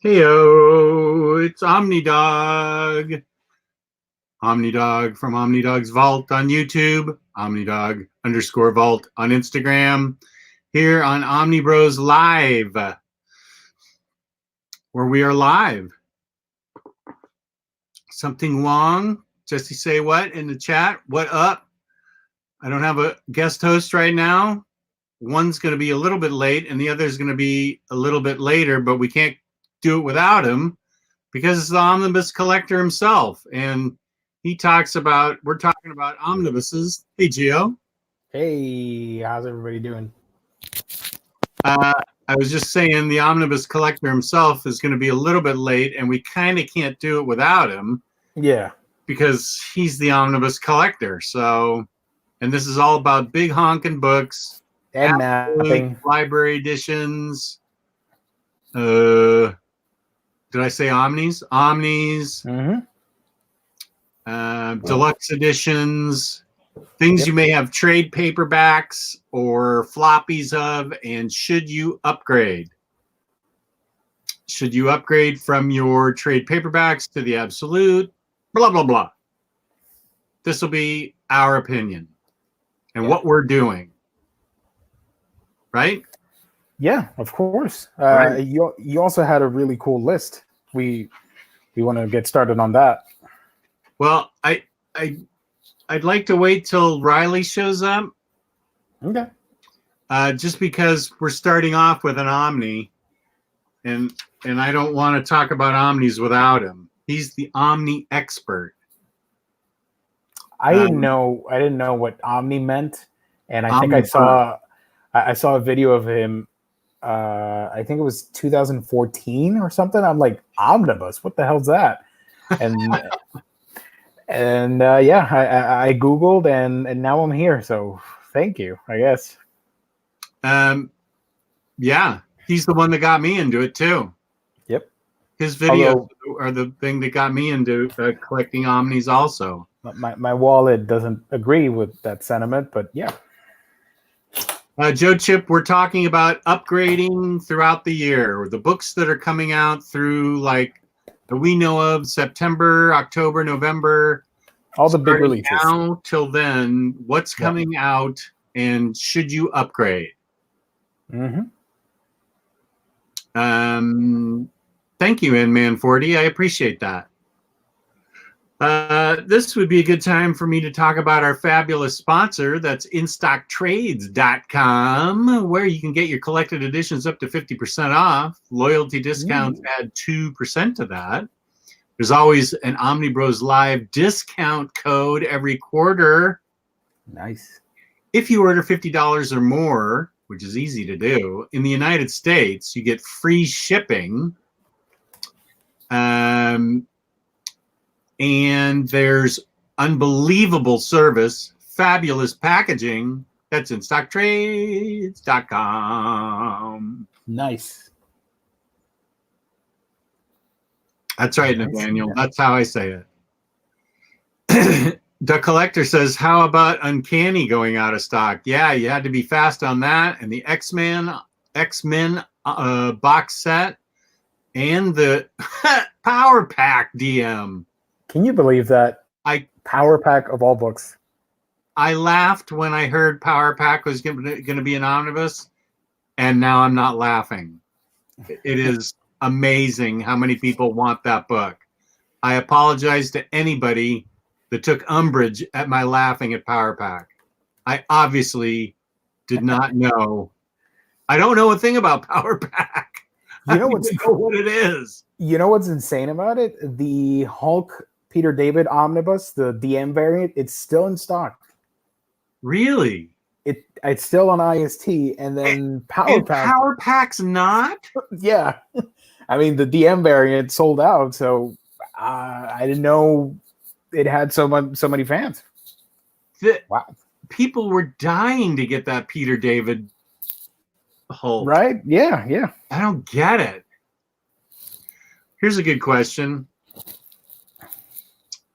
Heyo, it's Omnidog. Omnidog from Omnidog's Vault on YouTube, Omnidog_Vault on Instagram, here on Omnibroslive, where we are live. Something wrong? Jesse say what in the chat? What up? I don't have a guest host right now. One's going to be a little bit late and the other's going to be a little bit later, but we can't do it without him because it's the Omnibus collector himself. And he talks about, we're talking about omnibuses. Hey, Gio. Hey, how's everybody doing? I was just saying the Omnibus collector himself is going to be a little bit late and we kind of can't do it without him. Yeah. Because he's the Omnibus collector. So, and this is all about big honking books. And mapping. Library editions. Did I say Omnis? Omnis. Mm-hmm. Deluxe editions. Things you may have trade paperbacks or floppies of, and should you upgrade? Should you upgrade from your trade paperbacks to the absolute? Blah, blah, blah. This will be our opinion and what we're doing. Right? Yeah, of course. Right. You also had a really cool list. We want to get started on that. Well, I'd like to wait till Ryley shows up. Okay. Just because we're starting off with an Omni, and I don't want to talk about Omnis without him. He's the Omni expert. I didn't know what Omni meant, and I think I saw a video of him. I think it was 2014 or something. I'm like, Omnibus, what the hell's that? And yeah, I Googled and now I'm here. So thank you, I guess. Yeah, he's the one that got me into it too. Yep. His videos are the thing that got me into collecting Omnis also. My wallet doesn't agree with that sentiment, but yeah. Joe Chip, we're talking about upgrading throughout the year. The books that are coming out through, like, that we know of, September, October, November. All the big releases. Now till then, what's coming out and should you upgrade? Mm-hmm. Thank you, N-Man40. I appreciate that. This would be a good time for me to talk about our fabulous sponsor. That's InStockTrades.com, where you can get your collected editions up to 50% off. Loyalty discounts add 2% to that. There's always an Omnibroslive discount code every quarter. Nice. If you order $50 or more, which is easy to do, in the United States, you get free shipping. And there's unbelievable service, fabulous packaging. That's InStockTrades.com. Nice. That's right, Nathaniel. That's how I say it. The collector says, how about Uncanny going out of stock? Yeah, you had to be fast on that. And the X-Men box set and the Power Pack DM. Can you believe that? Power Pack of all books. I laughed when I heard Power Pack was going to be an omnibus, and now I'm not laughing. It is amazing how many people want that book. I apologize to anybody that took umbrage at my laughing at Power Pack. I obviously did not know. I don't know a thing about Power Pack. You know I don't know what it is. You know what's insane about it? The Hulk Peter David omnibus, the DM variant, it's still in stock. Really? It's still on IST, and then Power Pack's not? Yeah. I mean, the DM variant sold out, so I didn't know it had so many fans. Wow. People were dying to get that Peter David Hulk. Right? Yeah. I don't get it. Here's a good question.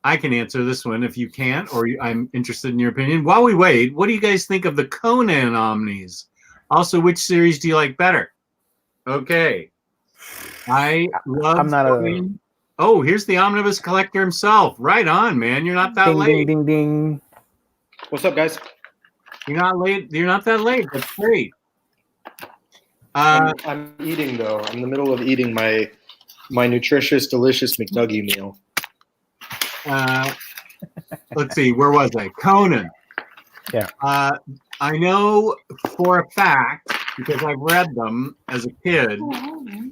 I can answer this one if you can't, or I'm interested in your opinion. While we wait, what do you guys think of the Conan Omnis? Also, which series do you like better? Okay. I love. I'm not a Oh, here's the Omnibus collector himself. Right on, man. You're not that ding, late. ding, ding, ding. What's up, guys? You're not late. You're not that late. That's great. I'm eating though. I'm in the middle of eating my nutritious, delicious McNugget meal. Let's see. Where was I? Conan. Yeah. I know for a fact, because I've read them as a kid,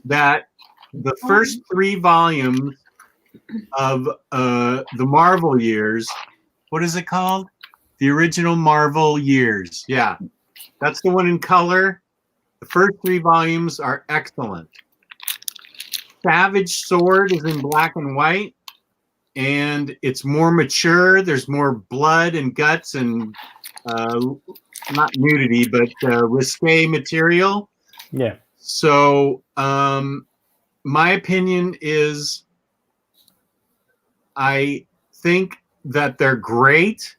that the first 3 volumes of the Marvel years, what is it called? The original Marvel years. Yeah. That's the one in color. The first 3 volumes are excellent. Savage Sword is in black and white, and it's more mature. There's more blood and guts and not nudity, but risque material. Yeah. So my opinion is I think that they're great,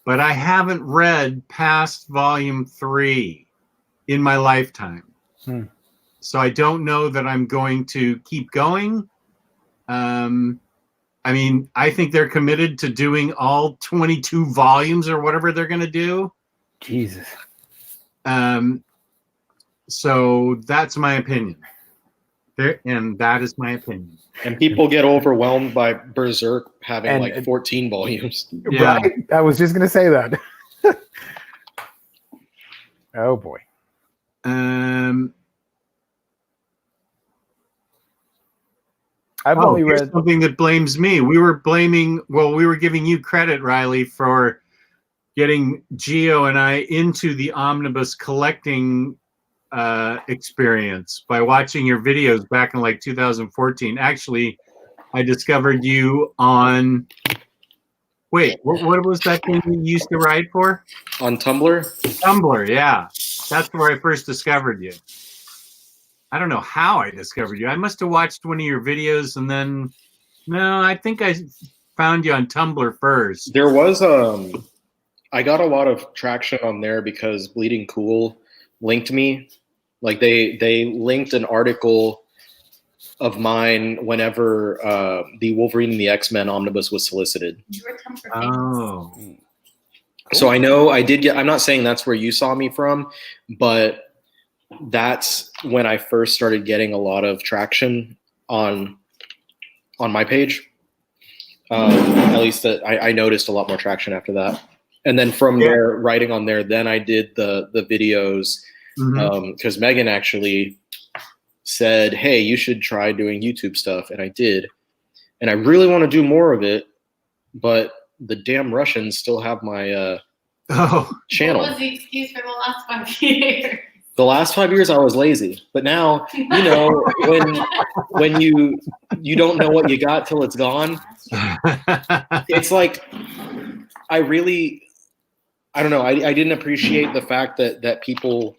but I haven't read past volume 3 in my lifetime. So I don't know that I'm going to keep going. I mean, I think they're committed to doing all 22 volumes or whatever they're going to do. Jesus. So that's my opinion. And that is my opinion. And people get overwhelmed by Berserk having And- like 14 volumes. Yeah. Right? I was just gonna say that. Oh boy. I've only here's read. something that blames me. We were giving you credit, Ryley, for getting Gio and I into the omnibus collecting experience by watching your videos back in like 2014. Actually, I discovered you on. Wait, what was that thing you used to write for? On Tumblr? Tumblr, yeah. That's where I first discovered you. I don't know how I discovered you. I must have watched one of your videos and then, no, I think I found you on Tumblr first. There was I got a lot of traction on there because Bleeding Cool linked me. Like they linked an article of mine whenever the Wolverine and the X-Men omnibus was solicited. Oh. So I know I did get, I'm not saying that's where you saw me from, but that's when I first started getting a lot of traction on my page. At least that I noticed a lot more traction after that. And then from there, writing on there, then I did the videos because Megan actually said, hey, you should try doing YouTube stuff. And I did. And I really want to do more of it, but the damn Russians still have my channel. What was the excuse for the last 5 years? The last 5 years I was lazy, but now, you know, when you don't know what you got till it's gone, it's like, I don't know. I didn't appreciate the fact that people,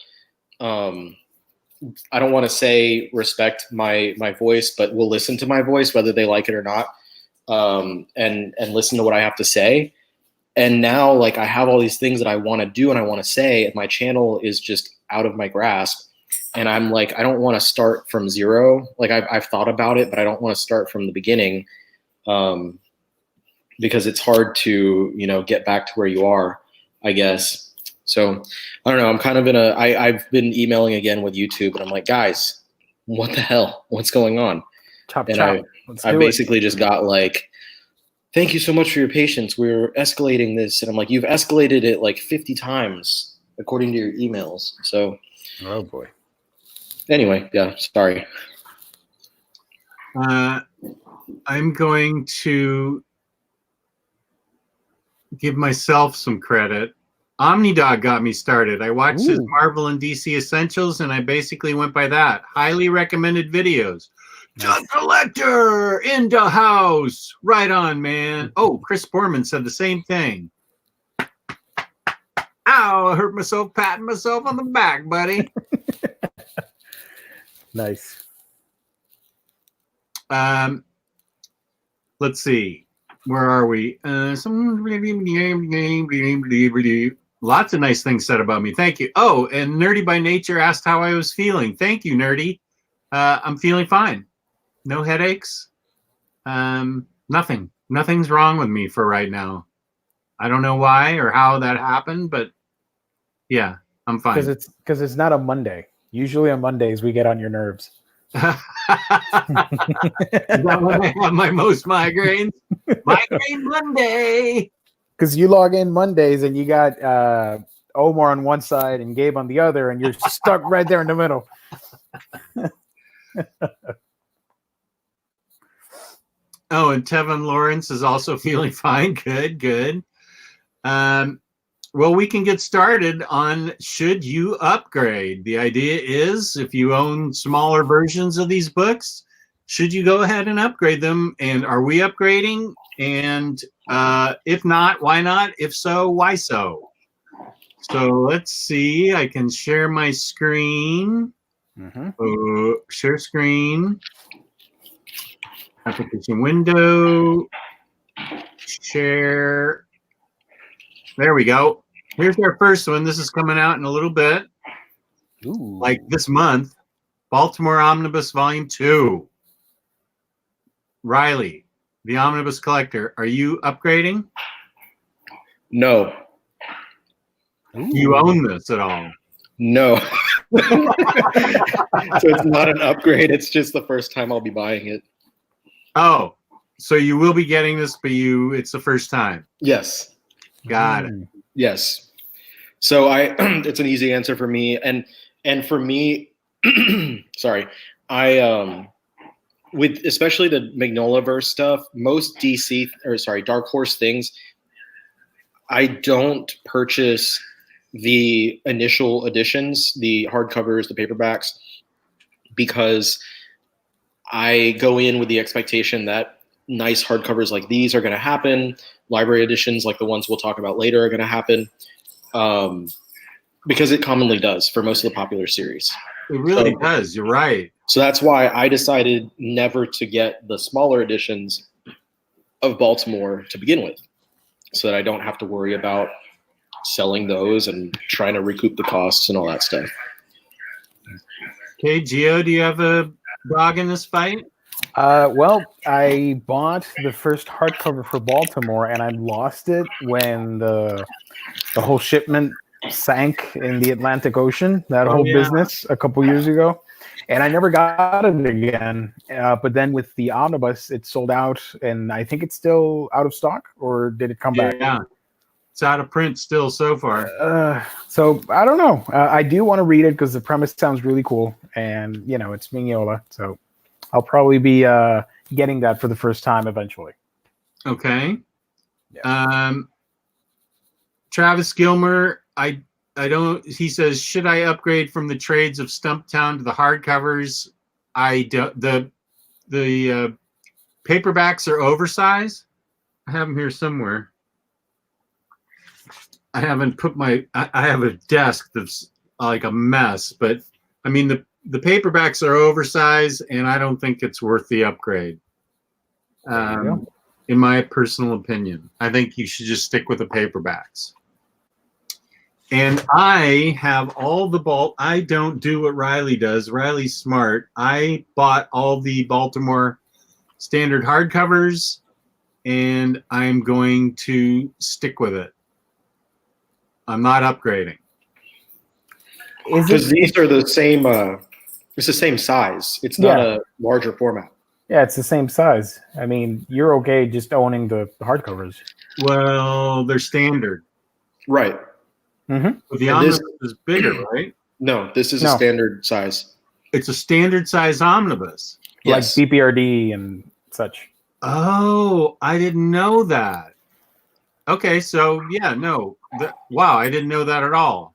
I don't want to say respect my voice, but will listen to my voice, whether they like it or not, and listen to what I have to say. And now, like, I have all these things that I want to do and I want to say, and my channel is just out of my grasp. And I'm like, I don't want to start from zero. Like, I've thought about it, but I don't want to start from the beginning, because it's hard to, you know, get back to where you are, I guess. So I don't know. I'm kind of in I've been emailing again with YouTube, and I'm like, guys, what the hell? What's going on? Chop, And chop. I basically just got like, thank you so much for your patience. We're escalating this. And I'm like, you've escalated it like 50 times according to your emails. So, oh boy. Anyway, yeah, sorry. I'm going to give myself some credit. Omnidog got me started. I watched his Marvel and DC Essentials, and I basically went by that. Highly recommended videos. John Collector in the house. Right on, man. Oh, Chris Borman said the same thing. Ow, I hurt myself patting myself on the back, buddy. Nice. Let's see. Where are we? Lots of nice things said about me. Thank you. Oh, and Nerdy by Nature asked how I was feeling. Thank you, Nerdy. I'm feeling fine. No headaches. Nothing. Nothing's wrong with me for right now. I don't know why or how that happened, but yeah, I'm fine. Because it's not a Monday. Usually on Mondays we get on your nerves. Is that when I have my most migraines? Migraine Monday. Because you log in Mondays and you got Omar on one side and Gabe on the other, and you're stuck right there in the middle. Oh, and Tevin Lawrence is also feeling fine. Good, good. Well, we can get started on should you upgrade. The idea is if you own smaller versions of these books, should you go ahead and upgrade them? And are we upgrading? And if not, why not? If so, why so? So let's see. I can share my screen. Share screen. Application window. Share. There we go. Here's our first one. This is coming out in a little bit. Ooh. Like this month. Baltimore Omnibus Volume 2. Ryley, the Omnibus Collector. Are you upgrading? No. Ooh. Do you own this at all? No. So it's not an upgrade. It's just the first time I'll be buying it. Oh, so you will be getting this, but it's the first time. Yes. Got it. Yes. So it's an easy answer for me. And for me, sorry, with especially the Magnolaverse stuff, most Dark Horse things, I don't purchase the initial editions, the hardcovers, the paperbacks, because I go in with the expectation that nice hardcovers like these are going to happen. Library editions like the ones we'll talk about later are going to happen, because it commonly does for most of the popular series. It really does. You're right. So that's why I decided never to get the smaller editions of Baltimore to begin with, so that I don't have to worry about selling those and trying to recoup the costs and all that stuff. Okay, Gio, do you have a dog in this fight? Well, I bought the first hardcover for Baltimore, and I lost it when the whole shipment sank in the Atlantic Ocean, that whole business a couple years ago. And I never got it again. But then with the Omnibus, it sold out, and I think it's still out of stock, or did it come back? Yeah, it's out of print still so far. So I don't know. I do want to read it because the premise sounds really cool, and it's Mignola, so I'll probably be getting that for the first time eventually. Okay. Yeah. Travis Gilmer, I don't. He says, should I upgrade from the trades of Stumptown to the hardcovers? I don't. The paperbacks are oversized. I have them here somewhere. I haven't put I have a desk that's like a mess, but I mean the paperbacks are oversized, and I don't think it's worth the upgrade. In my personal opinion, I think you should just stick with the paperbacks. And I have all the I don't do what Ryley does. Riley's smart. I bought all the Baltimore standard hardcovers, and I'm going to stick with it. I'm not upgrading. Because these are the same. It's the same size. It's not a larger format. Yeah, it's the same size. I mean, you're okay just owning the hardcovers. Well, they're standard. Right. Mm-hmm. But the omnibus is bigger, right? No, this is a standard size. It's a standard size omnibus. Yes. Like BPRD and such. Oh, I didn't know that. Okay, so wow, I didn't know that at all.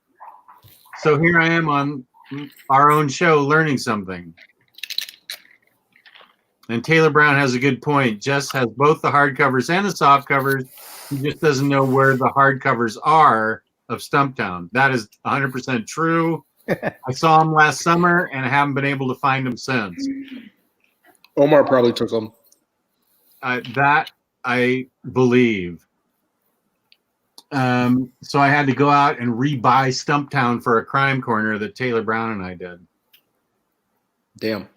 So here I am on our own show learning something. And Taylor Brown has a good point. Jess has both the hardcovers and the soft covers. He just doesn't know where the hardcovers are of Stumptown. That is 100% true. I saw him last summer, and I haven't been able to find him since. Omar probably took them. That I believe. So I had to go out and rebuy Stumptown for a crime corner that Taylor Brown and I did. Damn.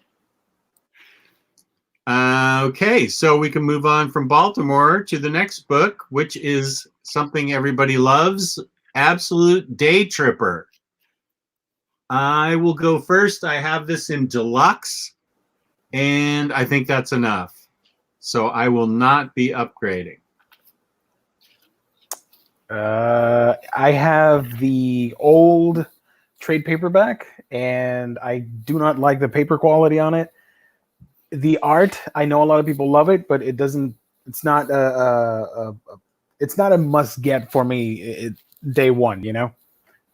Okay, so we can move on from Baltimore to the next book, which is something everybody loves, Absolute Daytripper. I will go first. I have this in deluxe, and I think that's enough. So I will not be upgrading. I have the old trade paperback, and I do not like the paper quality on it. The art, I know a lot of people love it, but it doesn't. It's not it's not a must get for me. Day one, you know,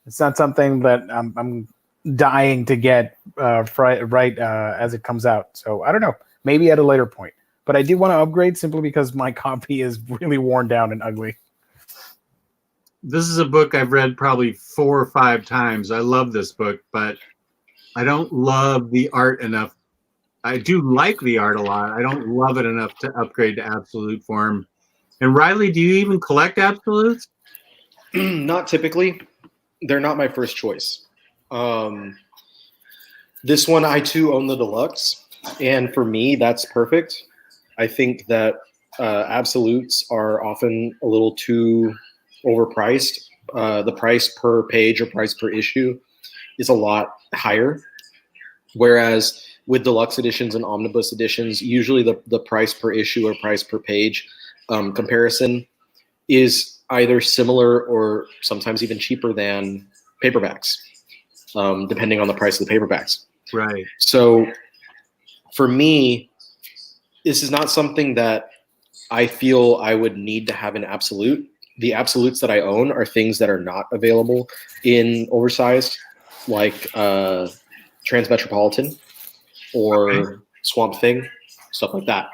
it's not something that I'm dying to get right as it comes out. So I don't know, maybe at a later point. But I do want to upgrade simply because my copy is really worn down and ugly. This is a book I've read probably 4 or 5 times. I love this book, but I don't love the art enough. I do like the art a lot. I don't love it enough to upgrade to absolute form. And Ryley, do you even collect absolutes? Not typically. They're not my first choice. This one, I too own the deluxe. And for me, that's perfect. I think that absolutes are often a little too overpriced. The price per page or price per issue is a lot higher. Whereas with deluxe editions and omnibus editions, usually the price per issue or price per page comparison is either similar or sometimes even cheaper than paperbacks, depending on the price of the paperbacks. Right. So for me, this is not something that I feel I would need to have an absolute. The absolutes that I own are things that are not available in oversized, like Transmetropolitan or Swamp Thing, stuff like that.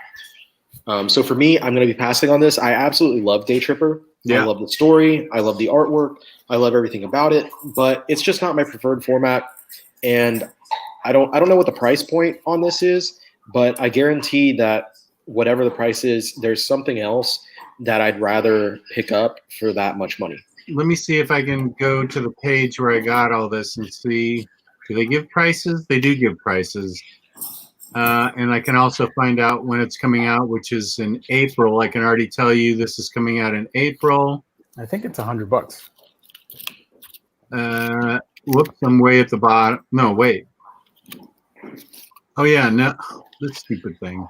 So for me, I'm going to be passing on this. I absolutely love Daytripper. Yeah. I love the story. I love the artwork. I love everything about it, but it's just not my preferred format. And I don't know what the price point on this is, but I guarantee that whatever the price is, there's something else that I'd rather pick up for that much money. Let me see if I can go to the page where I got all this and see. Do they give prices? They do give prices. And I can also find out when it's coming out, which is in April. I can already tell you this is coming out in April. I think it's $100. Whoops, I'm way at the bottom. No, wait. Oh, yeah, no, this stupid thing.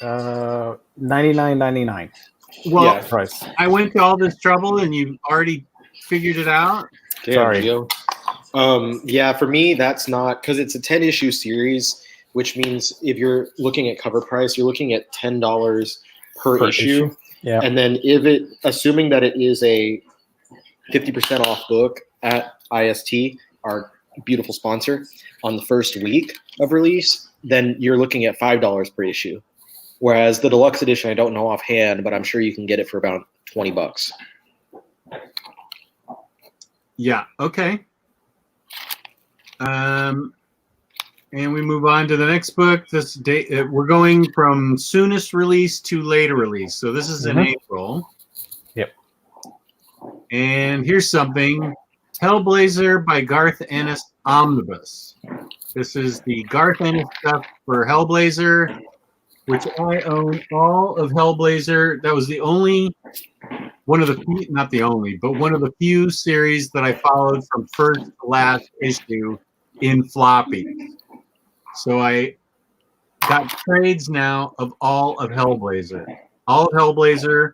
$99.99. Well, Yeah. Price. I went to all this trouble and you already figured it out? Damn, Sorry. Gio. Yeah, for me, that's not, because it's a 10-issue series, which means if you're looking at cover price, you're looking at $10 per issue. Yeah. And then assuming that it is a 50% off book at IST, our beautiful sponsor, on the first week of release, then you're looking at $5 per issue. Whereas the deluxe edition, I don't know offhand, but I'm sure you can get it for about $20. Yeah, okay. And we move on to the next book. This day, we're going from soonest release to later release. So this is in April. Yep. And here's something. Hellblazer by Garth Ennis Omnibus. This is the Garth Ennis stuff for Hellblazer, which I own all of Hellblazer. That was the only one of the few, not the only, but one of the few series that I followed from first to last issue in floppy. So I got trades now of all of Hellblazer. All of Hellblazer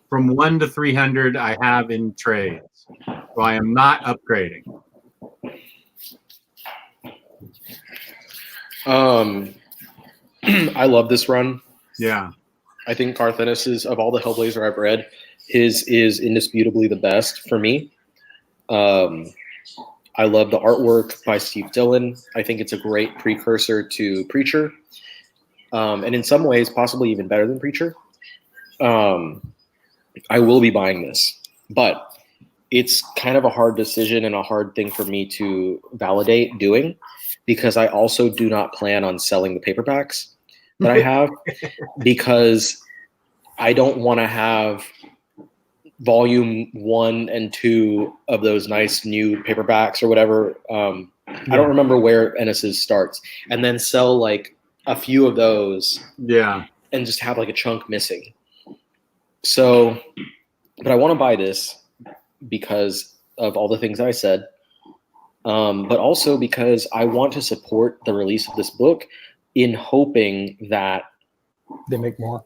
from 1 to 300 I have in trades. So I am not upgrading. I love this run. Yeah. I think Garth Ennis's, of all the Hellblazer I've read, his is indisputably the best for me. I love the artwork by Steve Dillon. I think it's a great precursor to Preacher. And in some ways, possibly even better than Preacher. I will be buying this. But it's kind of a hard decision and a hard thing for me to validate doing, because I also do not plan on selling the paperbacks that I have, because I don't want to have volume 1 and 2 of those nice new paperbacks or whatever I don't remember where Ennis's starts, and then sell like a few of those. Yeah. And just have like a chunk missing. So, but I want to buy this because of all the things I said, but also because I want to support the release of this book in hoping that they make more.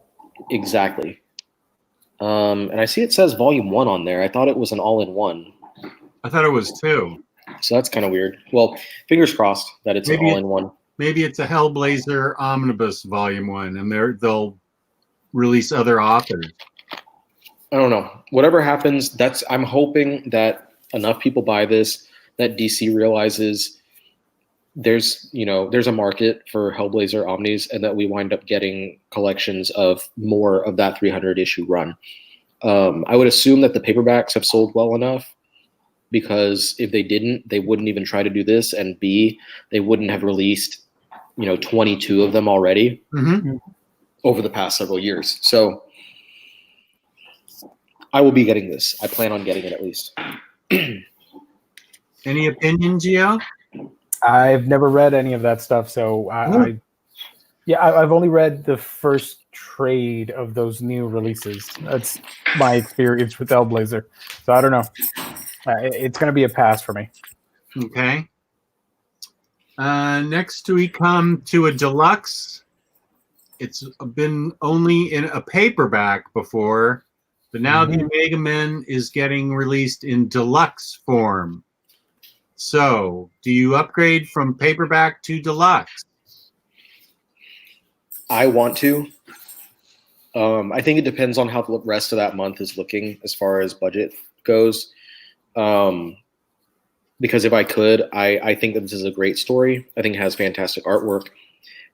Exactly. And I see it says volume 1 on there. I thought it was an all-in-one. I thought it was 2. So that's kind of weird. Well, fingers crossed that it's an all-in-one. Maybe it's a Hellblazer Omnibus volume 1, and they'll release other authors. I don't know. Whatever happens, I'm hoping that enough people buy this, that DC realizes there's a market for Hellblazer Omnis, and that we wind up getting collections of more of that 300 issue run. I would assume that the paperbacks have sold well enough, because if they didn't, they wouldn't even try to do this, and B, they wouldn't have released 22 of them already over the past several years. So I will be getting this. I plan on getting it at least. Any opinion, Gio? I've never read any of that stuff, so I've only read the first trade of those new releases. That's my experience with Hellblazer. So I don't know. It's going to be a pass for me. Okay. Next we come to a deluxe. It's been only in a paperback before, but now the Omega Men is getting released in deluxe form. So, do you upgrade from paperback to deluxe? I want to. I think it depends on how the rest of that month is looking as far as budget goes. Because if I could, I think that this is a great story. I think it has fantastic artwork,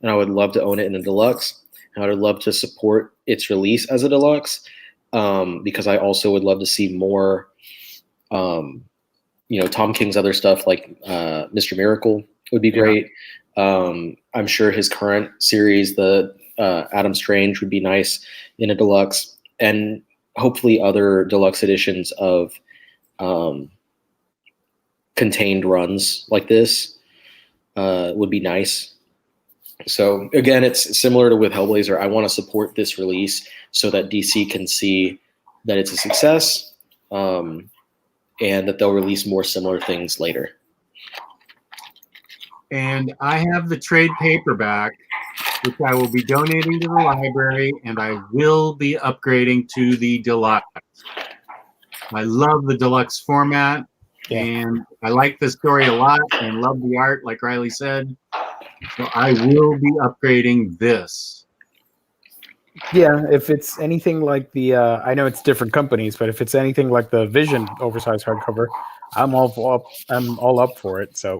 and I would love to own it in a deluxe. And I would love to support its release as a deluxe, because I also would love to see more, Tom King's other stuff, like Mr. Miracle would be great. I'm sure his current series, the Adam Strange, would be nice in a deluxe, and hopefully other deluxe editions of contained runs like this would be nice. So again, it's similar to with Hellblazer. I want to support this release so that DC can see that it's a success, and that they'll release more similar things later. And I have the trade paperback, which I will be donating to the library, and I will be upgrading to the deluxe. I love the deluxe format, and I like the story a lot and love the art, like Ryley said. So I will be upgrading this. Yeah, if it's anything like the, I know it's different companies, but if it's anything like the Vision oversized hardcover, I'm all up for it. So,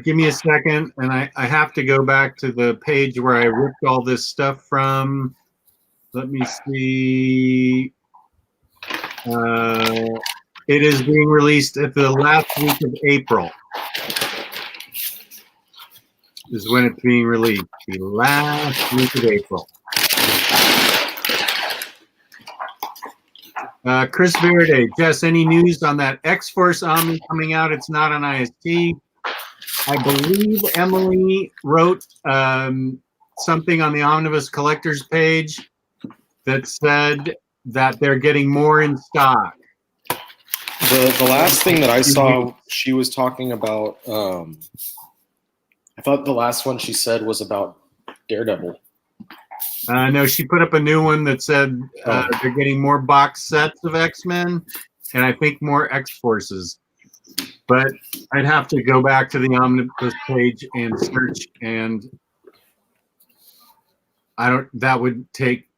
give me a second, and I have to go back to the page where I ripped all this stuff from. Let me see. It is being released at the last week of April. Is when it's being released. The last week of April. Chris Verde, Jess, any news on that X-Force Omni coming out? It's not on IST. I believe Emily wrote something on the Omnibus Collectors page that said that they're getting more in stock. The last thing that I saw, she was talking about, I thought the last one she said was about Daredevil. No, she put up a new one that said they're getting more box sets of X-Men, and I think more X-Forces. But I'd have to go back to the Omnibus page and search, and that would take,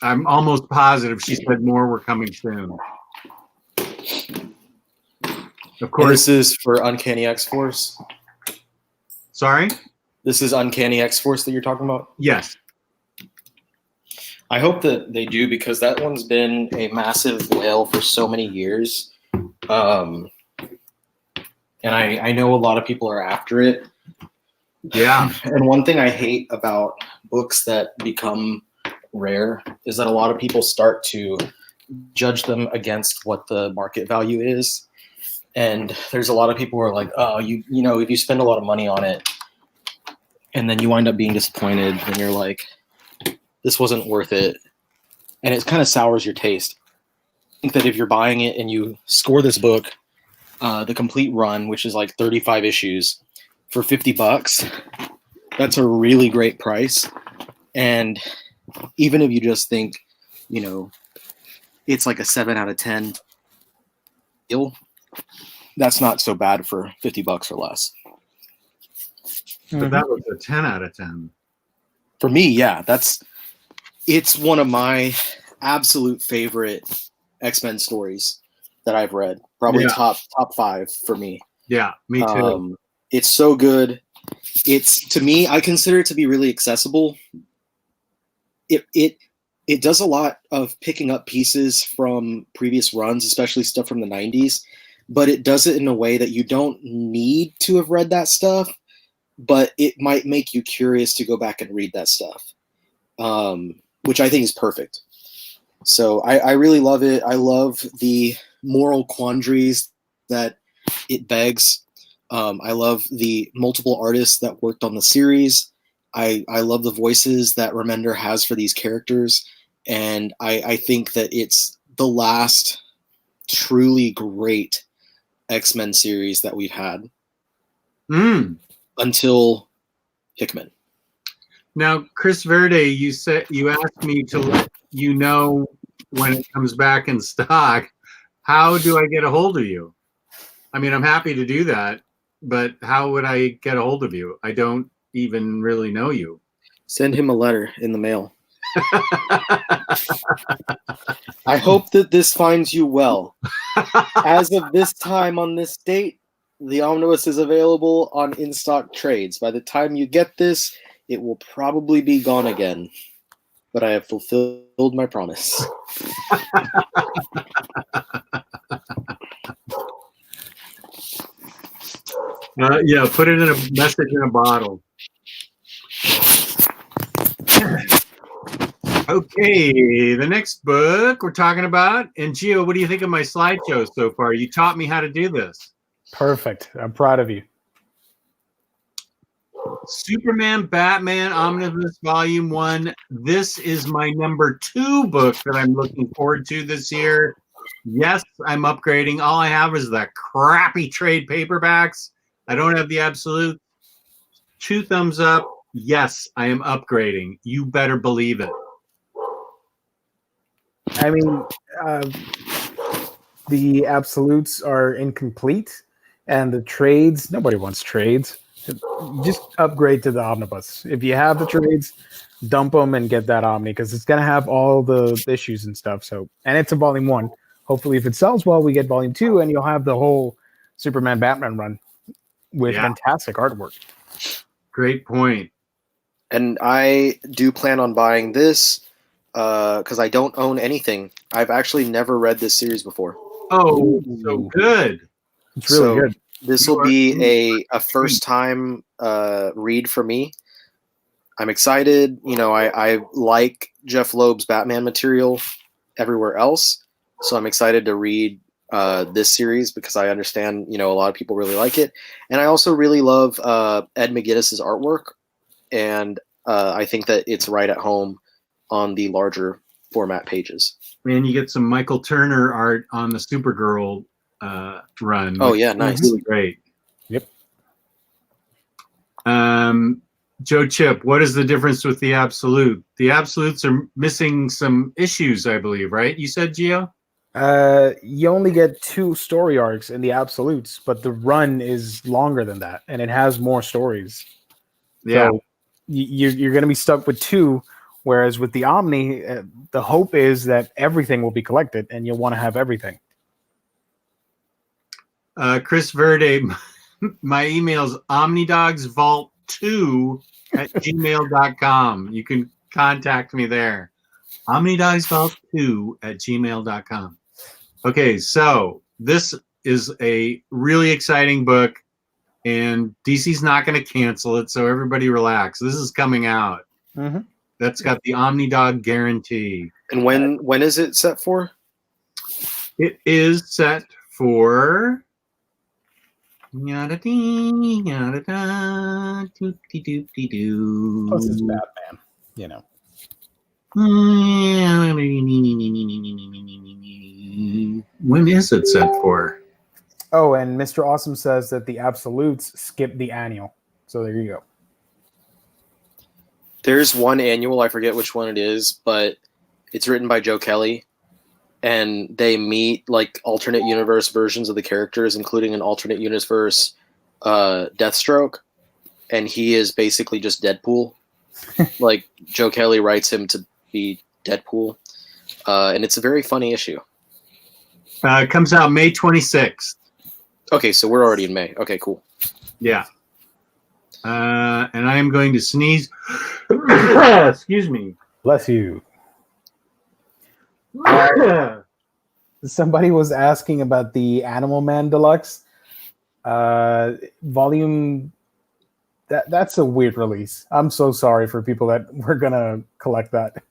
I'm almost positive she said more were coming soon. Of course. And this is for Uncanny X-Force? Sorry? This is Uncanny X-Force that you're talking about? Yes. I hope that they do, because that one's been a massive whale for so many years. And I know a lot of people are after it. Yeah. And one thing I hate about books that become rare is that a lot of people start to judge them against what the market value is. And there's a lot of people who are like, oh, you know, if you spend a lot of money on it and then you wind up being disappointed, then you're like, this wasn't worth it. And it kind of sours your taste. I think that if you're buying it and you score this book, the complete run, which is like 35 issues for $50, that's a really great price. And even if you just think, you know, it's like a 7 out of 10 deal, that's not so bad for $50 or less. But that was a 10 out of 10. For me, yeah, it's one of my absolute favorite X-Men stories that I've read. Probably top 5 for me. Yeah, me too. It's so good. It's, to me, I consider it to be really accessible. It does a lot of picking up pieces from previous runs, especially stuff from the 90s, but it does it in a way that you don't need to have read that stuff, but it might make you curious to go back and read that stuff, which I think is perfect. So I really love it. I love the moral quandaries that it begs. I love the multiple artists that worked on the series. I love the voices that Remender has for these characters. And I think that it's the last truly great X-Men series that we've had until Hickman. Now, Chris Verde, you asked me to let you know when it comes back in stock. How do I get a hold of you? I mean, I'm happy to do that, but how would I get a hold of you? I don't even really know you. Send him a letter in the mail. I hope that this finds you well. As of this time on this date, the Omnibus is available on in-stock trades. By the time you get this, it will probably be gone again. But I have fulfilled my promise. Yeah, put it in a message in a bottle. Okay, the next book we're talking about. And Gio, what do you think of my slideshow so far? You taught me how to do this. Perfect. I'm proud of you. Superman, Batman, Omnibus Volume 1. This is my number 2 book that I'm looking forward to this year. Yes, I'm upgrading. All I have is the crappy trade paperbacks. I don't have the absolute. 2 thumbs up. Yes, I am upgrading. You better believe it. I mean, the absolutes are incomplete, and the trades, nobody wants trades. Just upgrade to the omnibus. If you have the trades, dump them and get that Omni, because it's going to have all the issues and stuff. So, and it's a volume 1. Hopefully, if it sells well, we get volume 2, and you'll have the whole Superman Batman run with fantastic artwork. Great point. And I do plan on buying this because I don't own anything. I've actually never read this series before. Oh, so good. It's really good. This will be a first time read for me. I'm excited. You know, I like Jeff Loeb's Batman material everywhere else. So I'm excited to read this series because I understand, you know, a lot of people really like it. And I also really love Ed McGuinness's artwork. And I think that it's right at home on the larger format pages. And you get some Michael Turner art on the Supergirl run. Oh, yeah, nice. Really great. Yep. Joe Chip, what is the difference with the Absolute? The Absolutes are missing some issues, I believe, right? You said, Gio? You only get 2 story arcs in the Absolutes, but the run is longer than that, and it has more stories. Yeah. So you're going to be stuck with 2, whereas with the Omni, the hope is that everything will be collected, and you'll want to have everything. Chris Verde, my email's omnidogsvault2@gmail.com. You can contact me there. omnidogsvault2@gmail.com. Okay, so this is a really exciting book, and DC's not going to cancel it, so everybody relax. This is coming out. Mm-hmm. That's got the Omnidog guarantee. And when is it set for? It is set for Yada-dee, yada-da, doop-de-doop-de-doo. Plus, it's Batman. You know. When is it set for? Oh, and Mr. Awesome says that the Absolutes skipped the annual. So there you go. There's one annual, I forget which one it is, but it's written by Joe Kelly, and they meet like alternate universe versions of the characters, including an alternate universe Deathstroke, and he is basically just Deadpool. Like Joe Kelly writes him to be Deadpool, and it's a very funny issue. It comes out May 26th. Okay, so we're already in May. Okay, cool. Yeah. And I am going to sneeze. Excuse me. Bless you. Somebody was asking about the Animal Man Deluxe volume. That's a weird release. I'm so sorry for people that were gonna collect that.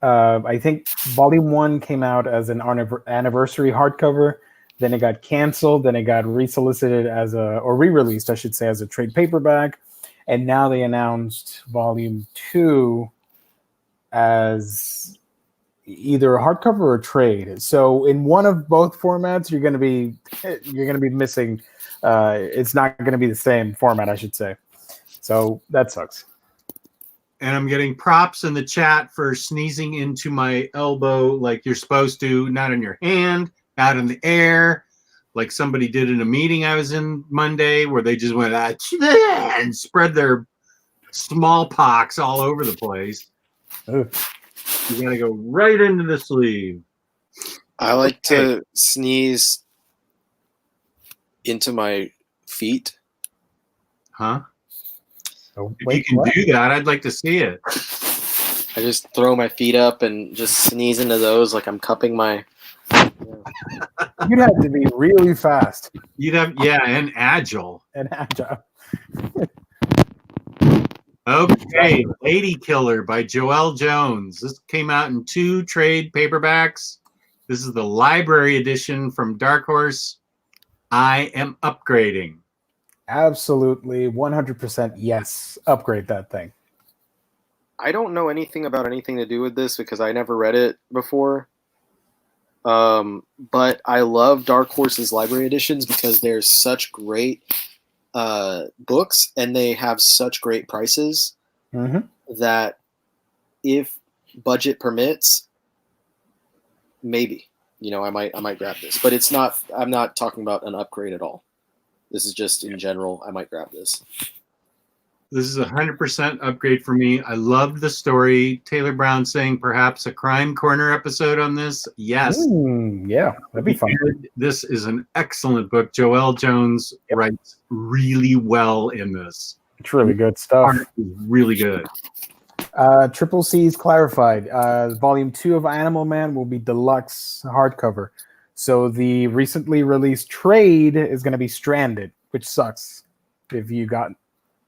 I think Volume 1 came out as an anniversary hardcover. Then it got canceled. Then it got re-released, I should say, as a trade paperback. And now they announced Volume 2 as either a hardcover or a trade. So in one of both formats, you're gonna be missing. It's not gonna be the same format, I should say. So that sucks. And I'm getting props in the chat for sneezing into my elbow like you're supposed to, not in your hand, out in the air, like somebody did in a meeting I was in Monday where they just went and spread their smallpox all over the place. Ugh. You gotta go right into the sleeve. I like to sneeze into my feet. Huh? Oh, If you can do that, I'd like to see it. I just throw my feet up and just sneeze into those like I'm cupping my... You'd have to be really fast You'd have, yeah, and agile. and agile. Okay, Lady Killer by Joelle Jones. This came out in 2 trade paperbacks. This is the library edition from Dark Horse. I am upgrading. Absolutely, 100% yes. Upgrade that thing. I don't know anything about anything to do with this because I never read it before. But I love Dark Horse's library editions because they're such great books and they have such great prices that if budget permits, maybe, I might grab this. But it's not. I'm not talking about an upgrade at all. This is just in general. I might grab this. This is 100% upgrade for me. I loved the story. Taylor Brown saying perhaps a Crime Corner episode on this. Yes. Yeah, that'd be fun. This is an excellent book. Joelle Jones writes really well in this. It's really good stuff. Art is really good. Triple C's clarified. Volume 2 of Animal Man will be deluxe hardcover. So the recently released trade is going to be Stranded, which sucks if you got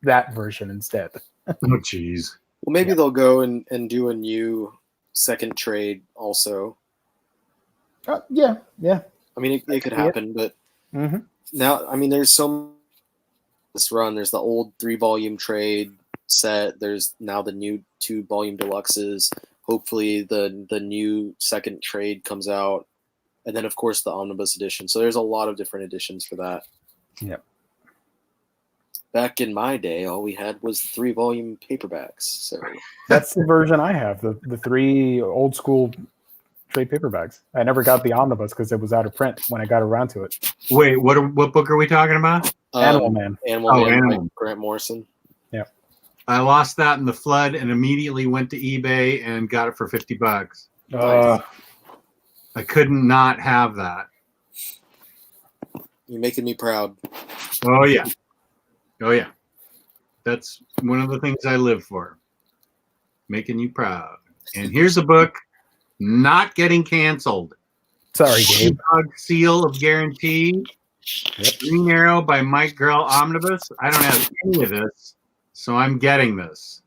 that version instead. Oh, jeez. Well, maybe they'll go and do a new second trade also. Yeah. I mean, it could happen, but now, I mean, there's so this run. There's the old 3-volume trade set. There's now the new 2-volume deluxes. Hopefully, the new second trade comes out, and then of course the omnibus edition. So there's a lot of different editions for that. Yep. Back in my day, all we had was 3-volume paperbacks. So that's the version I have. The 3 old school trade paperbacks. I never got the omnibus because it was out of print when I got around to it. Wait, what book are we talking about? Animal Man. Animal Man, Animal. by Grant Morrison. Yeah. I lost that in the flood and immediately went to eBay and got it for $50. I couldn't not have that. You're making me proud. Oh yeah. That's one of the things I live for. Making you proud. And here's a book not getting canceled. Sorry, Gabe. Dog Seal of Guarantee. Green Arrow by Mike Girl Omnibus. I don't have any of this, so I'm getting this.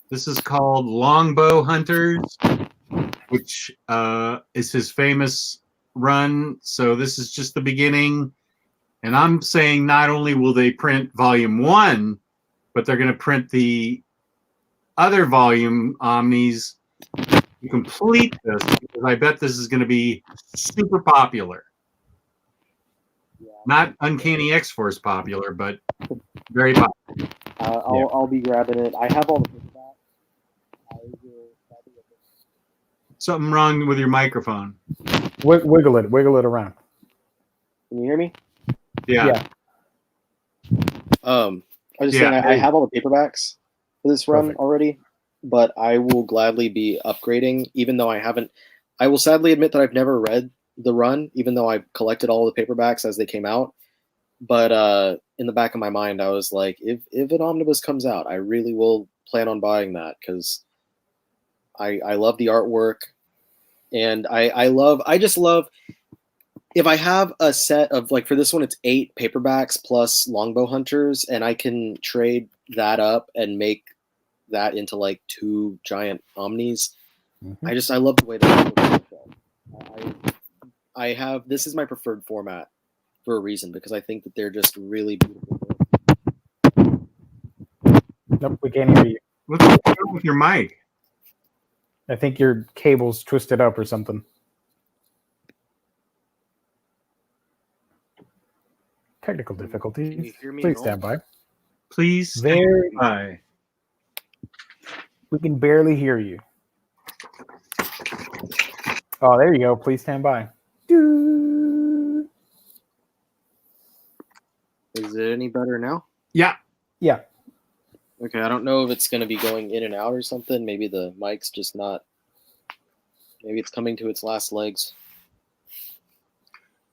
This is called Longbow Hunters, which is his famous run, so this is just the beginning. And I'm saying not only will they print volume 1, but they're going to print the other volume Omnis to complete this, because I bet this is going to be super popular. Yeah. Not Uncanny X-Force popular, but very popular. I'll be grabbing it. I have all the paperbacks. I will probably get this. Something wrong with your microphone. Wiggle it around. Can you hear me? Yeah. I was just saying I have all the paperbacks for this run Perfect. already, but I will gladly be upgrading, even though I haven't. I will sadly admit that I've never read the run, even though I collected all the paperbacks as they came out. But in the back of my mind, I was like, if an omnibus comes out, I really will plan on buying that, because I love the artwork, and I just love. If I have a set of, like, for this one, it's 8 paperbacks plus Longbow Hunters, and I can trade that up and make that into like 2 giant Omnis. Mhm. I love the way that I have. This is my preferred format for a reason, because I think that they're just really beautiful. Nope, we can't hear you. What's wrong with your mic? I think your cable's twisted up or something. Technical Can difficulties. you hear me Please at all? stand by. Please Very. stand by. We can barely hear you. Oh, there you go. Please stand by. Doo. Is it any better now? Yeah. Yeah. Okay, I don't know if it's going to be going in and out or something. Maybe the mic's just not. Maybe it's coming to its last legs.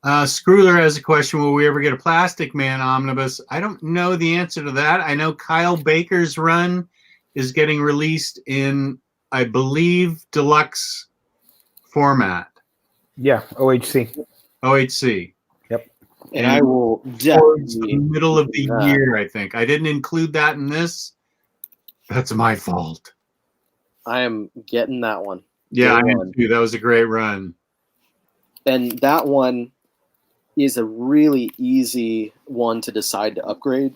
Screwler has a question. Will we ever get a Plastic Man omnibus? I don't know the answer to that. I know Kyle Baker's run is getting released in, I believe, deluxe format. Yeah. OHC. OHC. And I will Towards the definitely middle of the do that. year, I think. I didn't include that in this. That's my fault. I am getting that one. Yeah, I Day am one. too. That was a great run. And that one is a really easy one to decide to upgrade,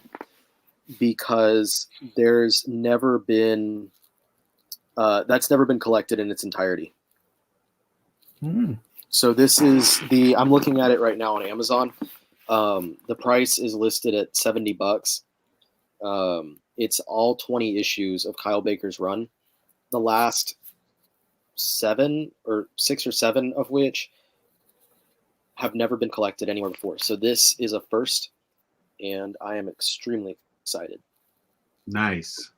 because there's never been that's never been collected in its entirety. Mm. So this is I'm looking at it right now on Amazon. The price is listed at $70. It's all 20 issues of Kyle Baker's run. The last 6 or 7 of which have never been collected anywhere before. So this is a first, and I am extremely excited. Nice.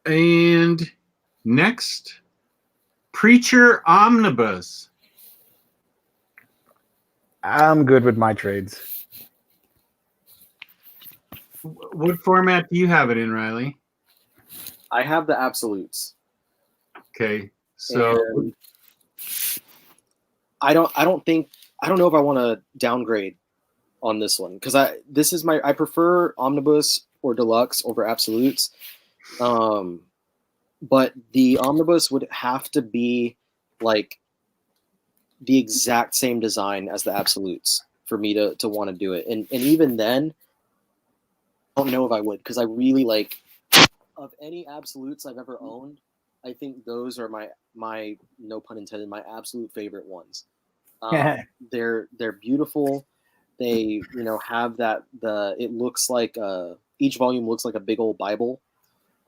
And next, Preacher Omnibus. I'm good with my trades. What format do you have it in, Ryley? I have the absolutes. Okay, so And I don't know if I want to downgrade on this one, because I prefer omnibus or deluxe over absolutes. But the omnibus would have to be like the exact same design as the absolutes for me to want to do it. And even then, I don't know if I would, because I really like, of any absolutes I've ever owned, I think those are my no pun intended, my absolute favorite ones. They're beautiful. They have it looks like each volume looks like a big old Bible,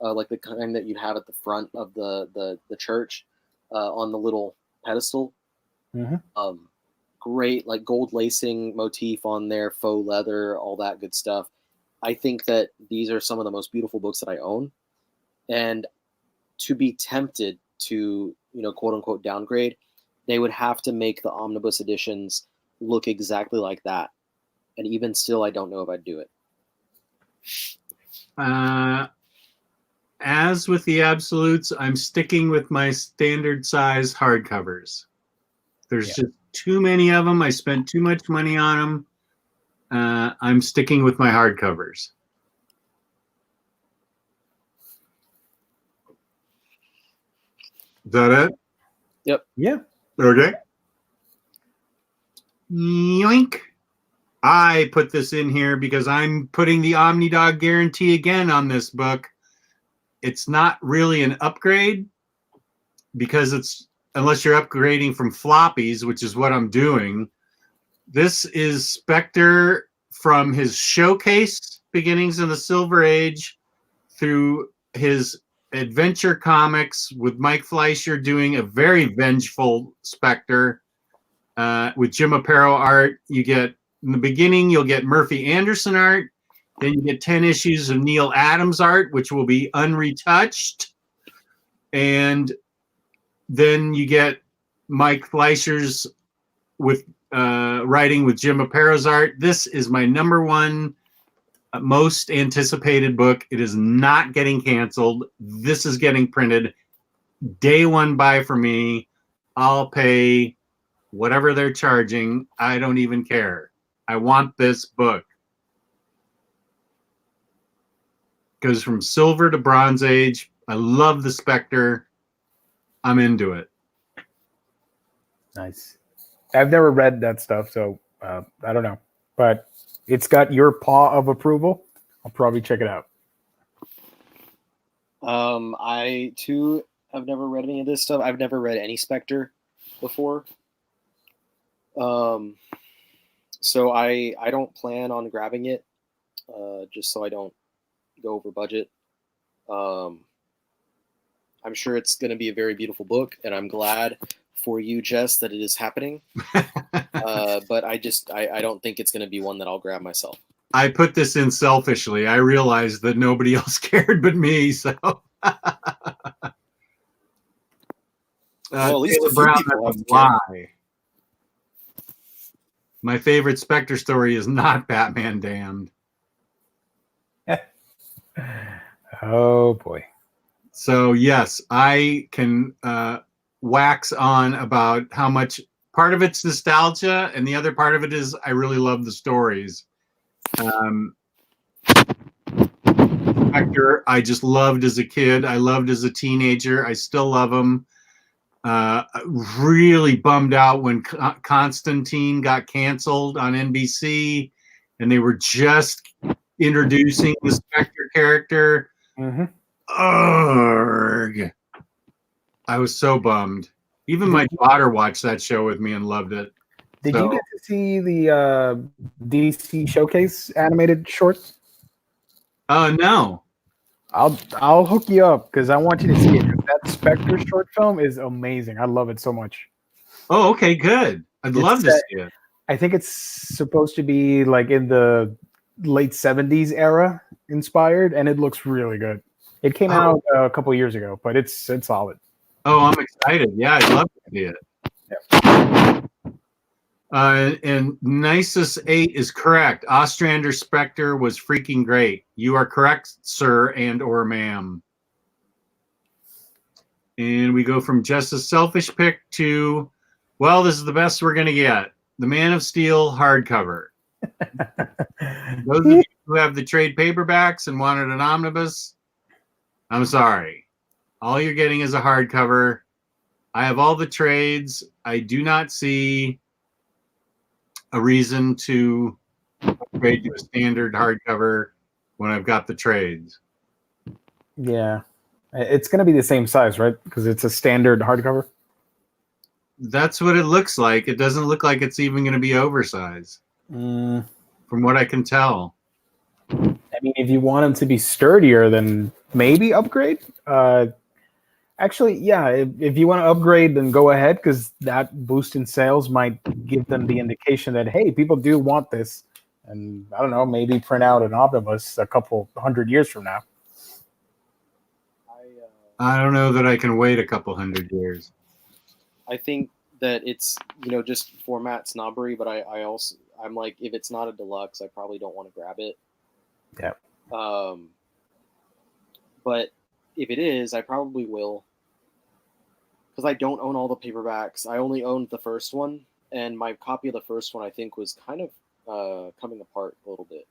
like the kind that you'd have at the front of the church on the little pedestal. Mm-hmm. Great, like gold lacing motif on there, faux leather, all that good stuff. I think that these are some of the most beautiful books that I own, and to be tempted to quote unquote downgrade, they would have to make the omnibus editions look exactly like that, and even still, I don't know if I'd do it. As with the absolutes, I'm sticking with my standard size hardcovers. There's just too many of them. I spent too much money on them. I'm sticking with my hardcovers. Is that it? Yep. Yeah. Okay. Yoink. I put this in here because I'm putting the Omnidog guarantee again on this book. It's not really an upgrade because it's, unless you're upgrading from floppies, which is what I'm doing. This is Spectre from his showcase beginnings in the Silver Age through his adventure comics with Mike Fleischer doing a very vengeful Spectre with Jim Aparo art. You get, in the beginning, you'll get Murphy Anderson art. Then you get 10 issues of Neil Adams art, which will be unretouched. And then you get Mike Fleischer's with writing with Jim Aparo's art. This is my number one most anticipated book. It is not getting canceled. This is getting printed. Day one buy for me. I'll pay whatever they're charging. I don't even care. I want this book. Goes from Silver to Bronze Age. I love the Spectre. I'm into it. Nice. I've never read that stuff, so I don't know. But it's got your paw of approval. I'll probably check it out. I too have never read any of this stuff. I've never read any Spectre before. So I don't plan on grabbing it, just so I don't go over budget. I'm sure it's going to be a very beautiful book, and I'm glad for you, Jess, that it is happening. But I don't think it's going to be one that I'll grab myself. I put this in selfishly. I realized that nobody else cared but me, so. Well, at least a few Brown, people that's have a lie. My favorite Spectre story is not Batman Damned. Oh boy. So yes, I can wax on about how much part of it's nostalgia and the other part of it is I really love the stories. Spectre, I just loved as a kid. I loved as a teenager. I still love him. Really bummed out when Constantine got canceled on NBC and they were just introducing the Spectre character. Mm-hmm. Urgh. I was so bummed. Even my daughter watched that show with me and loved it. Did you get to see the DC Showcase animated short? No. I'll hook you up because I want you to see it. That Spectre short film is amazing. I love it so much. Oh, okay, good. I'd love to see it. I think it's supposed to be like in the late 70s era inspired, and it looks really good. It came out a couple years ago, but it's solid. Oh, I'm excited. Yeah, I'd love to see it. Yeah. And Nisus 8 is correct. Ostrander Spectre was freaking great. You are correct, sir and or ma'am. And we go from just a selfish pick to, well, this is the best we're going to get. The Man of Steel hardcover. Those of you who have the trade paperbacks and wanted an omnibus, I'm sorry. All you're getting is a hardcover. I have all the trades. I do not see a reason to upgrade to a standard hardcover when I've got the trades. Yeah. It's going to be the same size, right? Because it's a standard hardcover. That's what it looks like. It doesn't look like it's even going to be oversized, from what I can tell. I mean, if you want them to be sturdier, then maybe upgrade. Actually, yeah, if you want to upgrade, then go ahead, because that boost in sales might give them the indication that, hey, people do want this. And I don't know, maybe print out an omnibus a couple 100 years from now. I don't know that I can wait a couple 100 years. I think that it's, just format snobbery, but I'm like, if it's not a deluxe, I probably don't want to grab it. Yeah. But if it is, I probably will. Because I don't own all the paperbacks. I only owned the first one, and my copy of the first one, I think, was kind of coming apart a little bit.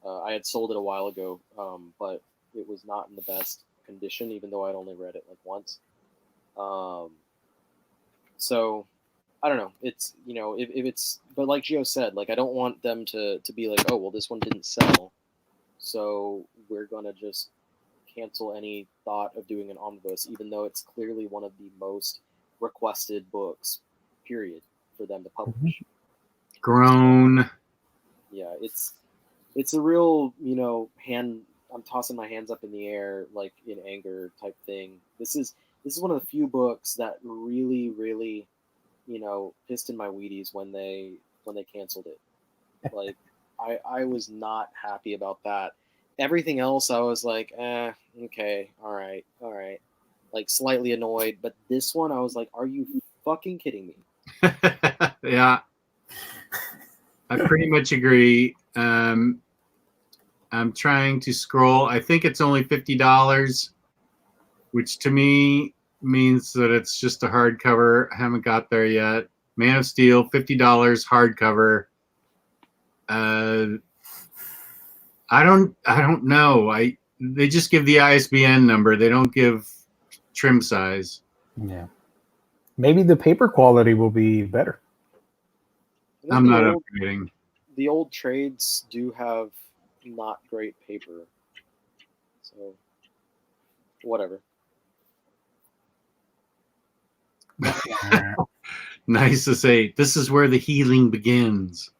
I had sold it a while ago, but it was not in the best condition, even though I'd only read it like once. So I don't know. It's, you know, if it's, but like Gio said, like I don't want them to be like, oh well, this one didn't sell, so we're gonna just cancel any thought of doing an omnibus, even though it's clearly one of the most requested books, period, for them to publish. Grown. Yeah, it's a real, you know, I'm tossing my hands up in the air like in anger type thing. This is one of the few books that really, really, you know, pissed in my Wheaties when they canceled it. Like I was not happy about that. Everything else I was like, okay, all right. Like slightly annoyed, but this one I was like, are you fucking kidding me? Yeah. I pretty much agree. I'm trying to scroll. I think it's only $50, which to me means that it's just a hardcover. I haven't got there yet. Man of Steel, $50 hardcover. I don't know. They just give the ISBN number. They don't give trim size. Yeah. Maybe the paper quality will be better. I'm not upgrading. The old trades do have not great paper. So, whatever. Nice to say. This is where the healing begins.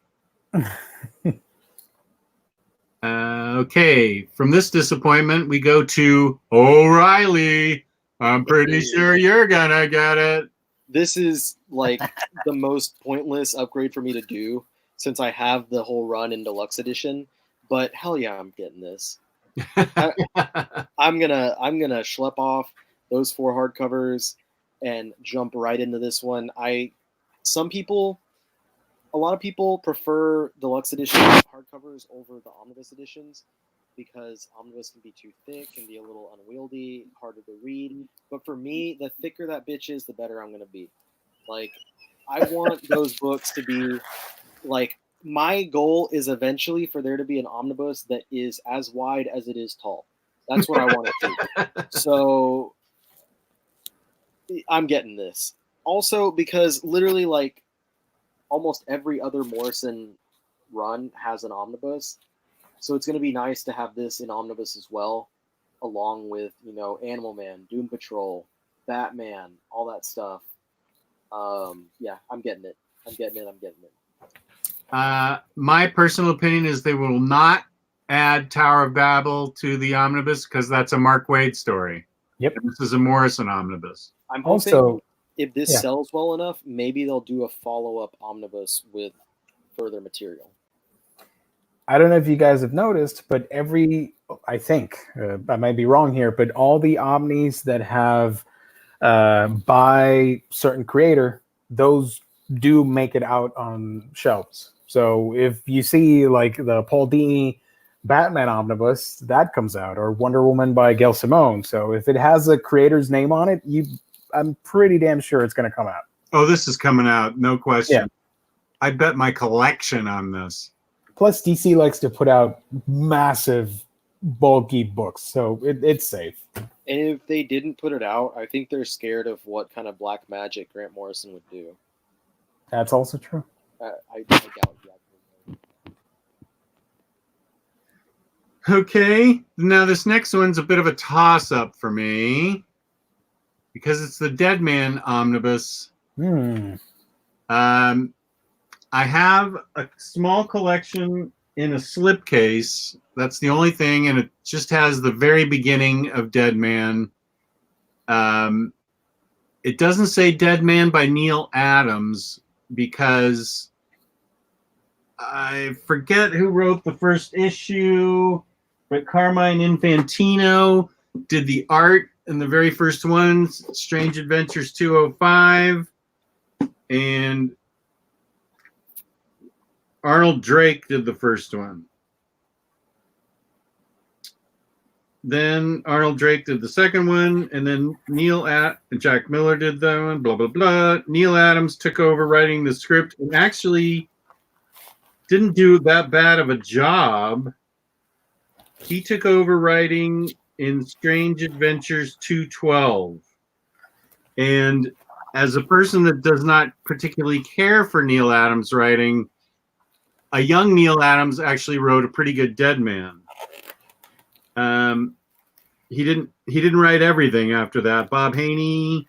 Okay. From this disappointment, we go to Ryley. I'm pretty sure you're gonna get it. This is like the most pointless upgrade for me to do since I have the whole run in deluxe edition. But hell yeah, I'm getting this. I'm gonna schlep off those 4 hardcovers and jump right into this one. A lot of people prefer deluxe edition hardcovers over the omnibus editions because omnibus can be too thick, can be a little unwieldy, harder to read. But for me, the thicker that bitch is, the better I'm gonna be. Like, I want those books to be like, my goal is eventually for there to be an omnibus that is as wide as it is tall. That's what I want it to be. So I'm getting this. Also, because literally, like, almost every other Morrison run has an omnibus. So it's going to be nice to have this in omnibus as well, along with, you know, Animal Man, Doom Patrol, Batman, all that stuff. Yeah, I'm getting it. I'm getting it. My personal opinion is they will not add Tower of Babel to the omnibus because that's a Mark Waid story. Yep. This is a Morrison omnibus. I'm hoping if this sells well enough, maybe they'll do a follow-up omnibus with further material. I don't know if you guys have noticed, but I think, I might be wrong here, but all the Omnis that have by certain creator, those do make it out on shelves. So if you see like the Paul Dini Batman omnibus, that comes out, or Wonder Woman by Gail Simone. So if it has a creator's name on it, I'm pretty damn sure it's going to come out. Oh, this is coming out, no question. Yeah. I bet my collection on this. Plus, DC likes to put out massive, bulky books, so it's safe. And if they didn't put it out, I think they're scared of what kind of black magic Grant Morrison would do. That's also true. I doubt that. Okay, now this next one's a bit of a toss-up for me because it's the Dead Man omnibus. I have a small collection in a slipcase. That's the only thing, and it just has the very beginning of Dead Man. It doesn't say Dead Man by Neil Adams because I forget who wrote the first issue, but Carmine Infantino did the art in the very first one, Strange Adventures 205, and Arnold Drake did the first one. Then Arnold Drake did the second one, and then Jack Miller did that one, blah, blah, blah. Neil Adams took over writing the script and actually didn't do that bad of a job. He took over writing in Strange Adventures 212. And as a person that does not particularly care for Neil Adams writing, a young Neil Adams actually wrote a pretty good Dead Man. He didn't write everything after that. Bob Haney,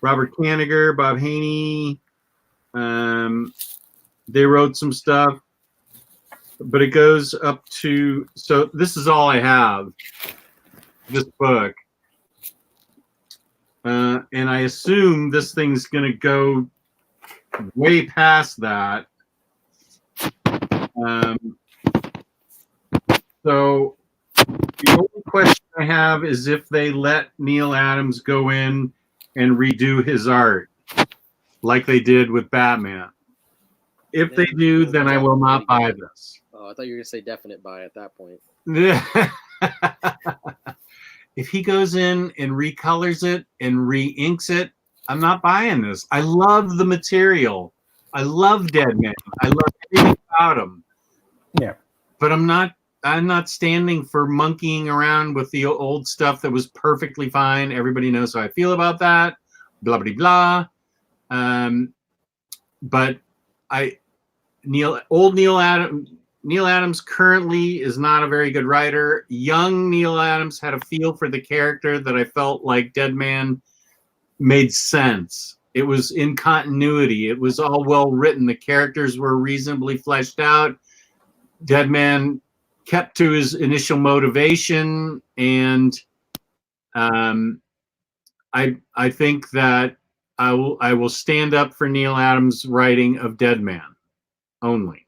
Robert Kanigher, Bob Haney, they wrote some stuff, but it goes up to, so this is all I have, this book. And I assume this thing's going to go way past that. So the only question I have is if they let Neil Adams go in and redo his art like they did with Batman. If they do, then I will not buy this. Oh, I thought you were going to say definite buy at that point. If he goes in and recolors it and re-inks it, I'm not buying this. I love the material. I love Dead Man. I love everything about him. Yeah. But I'm not standing for monkeying around with the old stuff that was perfectly fine. Everybody knows how I feel about that. Blah blah blah. But Neil Adams currently is not a very good writer. Young Neil Adams had a feel for the character that I felt like Dead Man made sense. It was in continuity. It was all well written. The characters were reasonably fleshed out. Dead Man kept to his initial motivation, and I think that I will stand up for Neil Adams' writing of Dead Man only.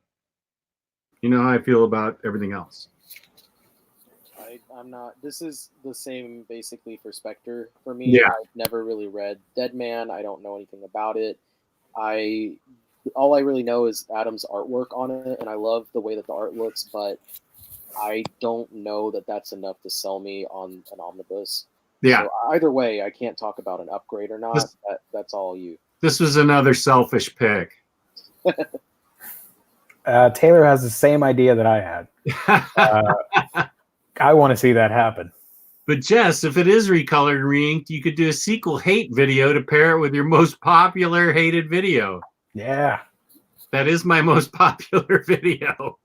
You know how I feel about everything else. I'm not. This is the same basically for Spectre for me. Yeah. I've never really read Dead Man. I don't know anything about it. All I really know is Adam's artwork on it, and I love the way that the art looks, but I don't know that that's enough to sell me on an omnibus. Yeah. So either way, I can't talk about an upgrade or not. That's all you. This was another selfish pick. Taylor has the same idea that I had. I want to see that happen. But Jess, if it is recolored and re-inked, you could do a sequel hate video to pair it with your most popular hated video. Yeah. That is my most popular video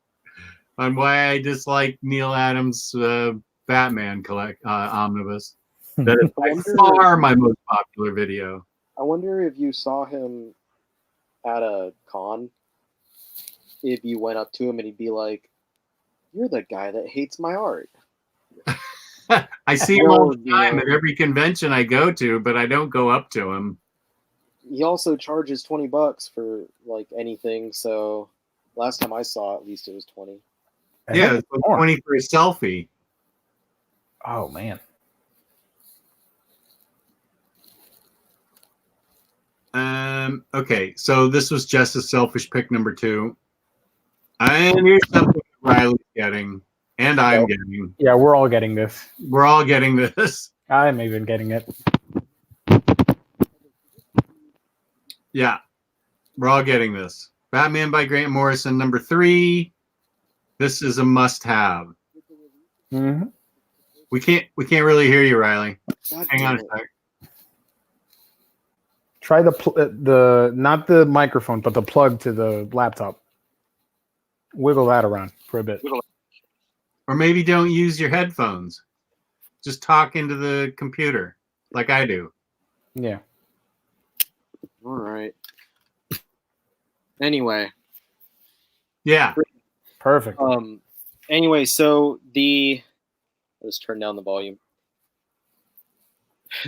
on why I dislike Neil Adams' Batman omnibus. That is by far my most popular video. I wonder if you saw him at a con, if you went up to him and he'd be like, "You're the guy that hates my art." I see him all the time at every convention I go to, but I don't go up to him. He also charges $20 for like anything. So last time I saw, at least it was 20. Yeah, it's 20 for a selfie. Oh man. Okay, so this was just a selfish pick number 2. And here's something Ryley's getting, and I'm getting. Yeah, we're all getting this. We're all getting this. I'm even getting it. Yeah, we're all getting this. Batman by Grant Morrison, number 3. This is a must-have. Mm-hmm. We can't really hear you, Ryley. Hang on a sec. Try the not the microphone, but the plug to the laptop. Wiggle that around for a bit. Or maybe don't use your headphones. Just talk into the computer like I do. Yeah. All right. Anyway. Yeah. Perfect. Anyway, so let's turn down the volume.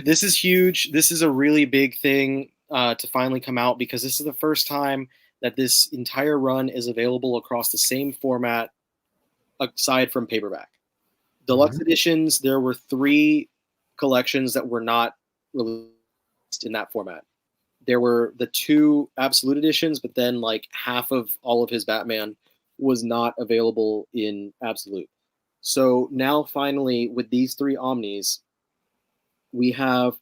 This is huge. This is a really big thing to finally come out, because this is the first time that this entire run is available across the same format aside from paperback. Deluxe editions, there were 3 collections that were not released in that format. There were the 2 Absolute editions, but then like half of all of his Batman was not available in Absolute. So now finally with these 3 Omnis, we have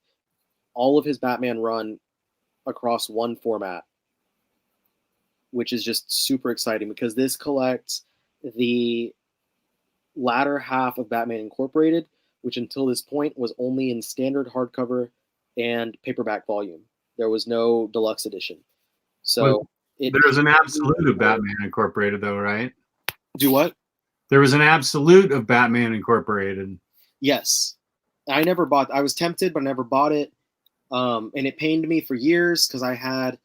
all of his Batman run across one format, which is just super exciting, because this collects the latter half of Batman Incorporated, which until this point was only in standard hardcover and paperback volume. There was no deluxe edition. So There was an absolute of Batman Incorporated, though, right? Do what? There was an absolute of Batman Incorporated. Yes. I never bought. I was tempted, but I never bought it. And it pained me for years because I had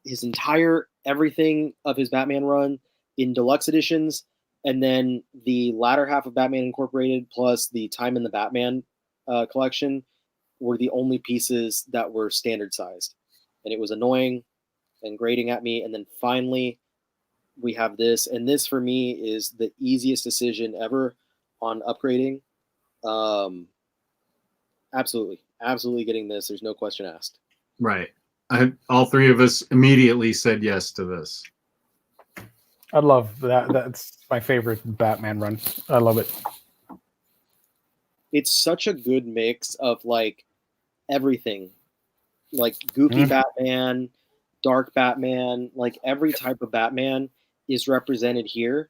his entire everything of his Batman run in deluxe editions, and then the latter half of Batman Incorporated plus the Time in the Batman collection were the only pieces that were standard sized, and it was annoying and grating at me. And then finally we have this, and this for me is the easiest decision ever on upgrading. Absolutely getting this. There's no question asked. Right. All three of us immediately said yes to this. I love that. That's my favorite Batman run. I love it. It's such a good mix of like everything, like goofy Batman, dark Batman, like every type of Batman is represented here.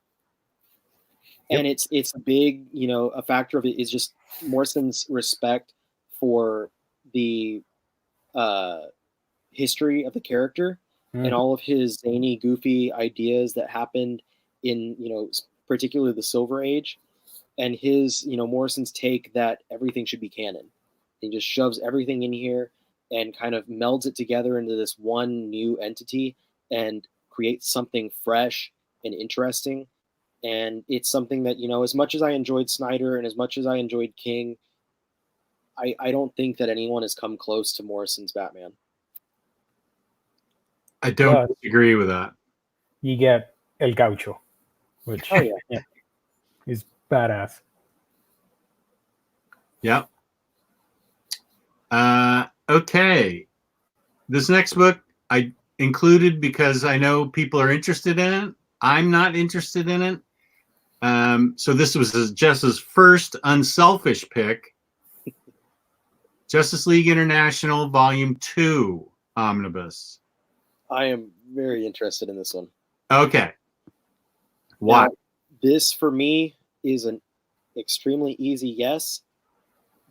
And it's a big, a factor of it is just Morrison's respect for the history of the character and all of his zany, goofy ideas that happened in, particularly the Silver Age, and his, Morrison's take that everything should be canon. He just shoves everything in here and kind of melds it together into this one new entity and creates something fresh and interesting. And it's something that, as much as I enjoyed Snyder and as much as I enjoyed King, I don't think that anyone has come close to Morrison's Batman. I don't agree with that. You get El Gaucho, which is badass. Yep. Okay. This next book I included because I know people are interested in it. I'm not interested in it. So this was Jess's first unselfish pick. Justice League International Volume 2 Omnibus. I am very interested in this one. Okay. Why? Now, this for me is an extremely easy yes,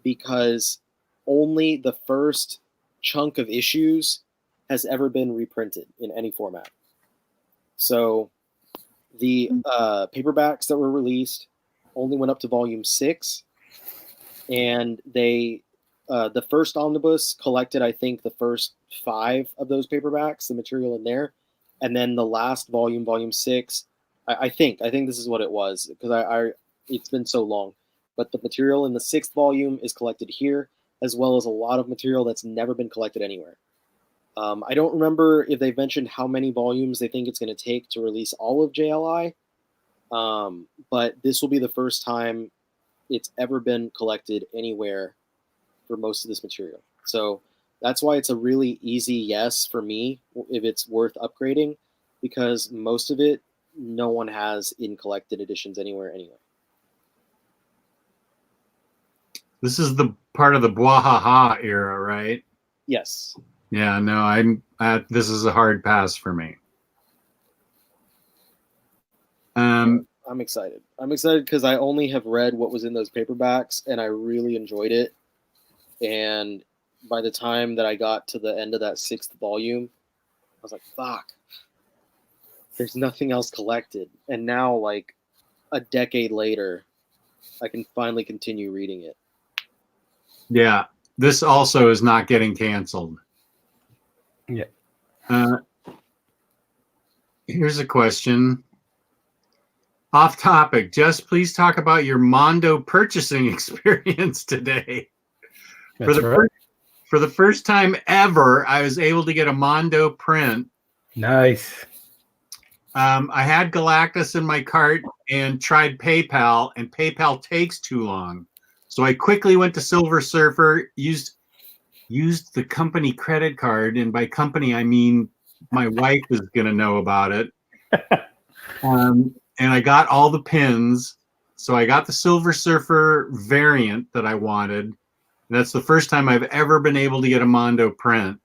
because only the first chunk of issues has ever been reprinted in any format. So the paperbacks that were released only went up to volume 6, and they the first omnibus collected, I think, the first 5 of those paperbacks, the material in there, and then the last volume, volume 6, I think this is what it was, because I it's been so long, but the material in the 6th volume is collected here, as well as a lot of material that's never been collected anywhere. I don't remember if they've mentioned how many volumes they think it's going to take to release all of JLI, but this will be the first time it's ever been collected anywhere for most of this material. So that's why it's a really easy yes for me if it's worth upgrading, because most of it no one has in collected editions anywhere anyway. This is the part of the Bwahaha era, right? Yes. Yeah, no, this is a hard pass for me. I'm excited. I'm excited because I only have read what was in those paperbacks, and I really enjoyed it. And by the time that I got to the end of that 6th volume, I was like, fuck, there's nothing else collected. And now, like, a decade later, I can finally continue reading it. Yeah, this also is not getting canceled. Yeah. Here's a question. Off topic, Jess, please talk about your Mondo purchasing experience today. For the first time ever, I was able to get a Mondo print. Nice. I had Galactus in my cart and tried PayPal, and PayPal takes too long. So I quickly went to Silver Surfer, used the company credit card, and by company I mean my wife is going to know about it. And I got all the pins. So I got the Silver Surfer variant that I wanted. That's the first time I've ever been able to get a Mondo print.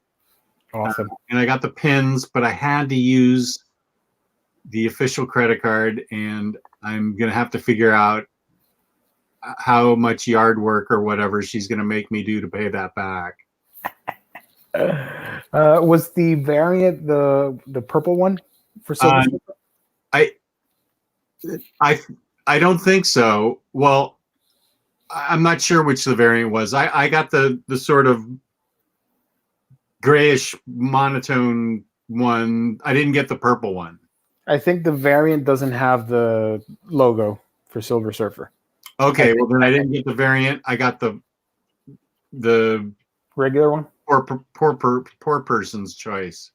Awesome. And I got the pins, but I had to use the official credit card, and I'm going to have to figure out how much yard work or whatever she's going to make me do to pay that back. Was the variant the purple one for Silver Surfer? I don't think so. Well, I'm not sure which the variant was. I got the sort of grayish monotone one. I didn't get the purple one. I think the variant doesn't have the logo for Silver Surfer. Okay, well then I didn't get the variant. I got the Regular one. Poor person's choice.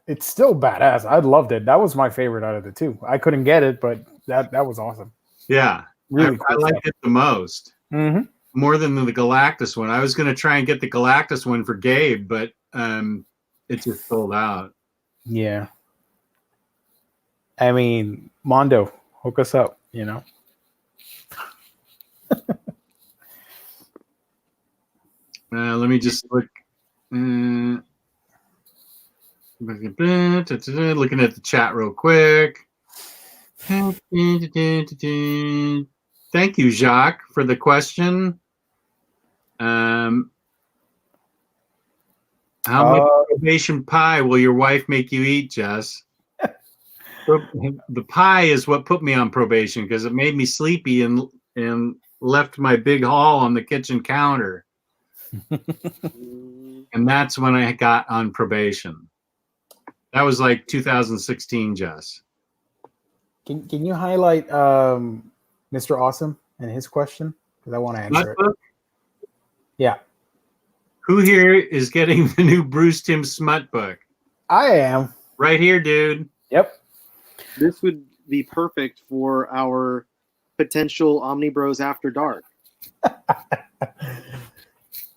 It's still badass. I loved it. That was my favorite out of the two. I couldn't get it, but that was awesome. Yeah, Really I cool liked it the most. Mm-hmm. More than the Galactus one. I was going to try and get the Galactus one for Gabe, but it just sold out. Yeah. I mean, Mondo, hook us up, you know? Let me just look. Looking at the chat real quick. Thank you, Jacques, for the question. How much probation pie will your wife make you eat, Jess? The pie is what put me on probation because it made me sleepy and left my big haul on the kitchen counter. And that's when I got on probation. That was like 2016, Jess. Can you highlight Mr. Awesome and his question? Because I want to answer it. Yeah. Who here is getting the new Bruce Timm Smut book? I am. Right here, dude. Yep. This would be perfect for our potential OmniBros After Dark.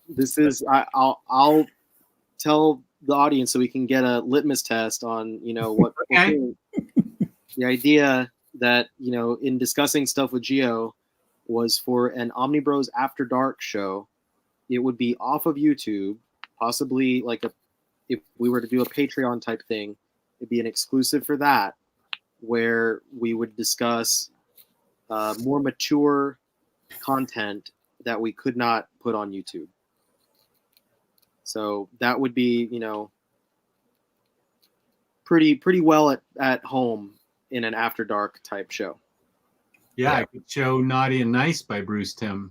This is I'll tell the audience so we can get a litmus test on what Okay. The idea that in discussing stuff with Geo was for an OmniBros After Dark show. It would be off of YouTube, possibly if we were to do a Patreon type thing, it'd be an exclusive for that, where we would discuss more mature content that we could not put on YouTube. So that would be, pretty well at home in an After Dark type show. Yeah, I could show Naughty and Nice by Bruce Timm.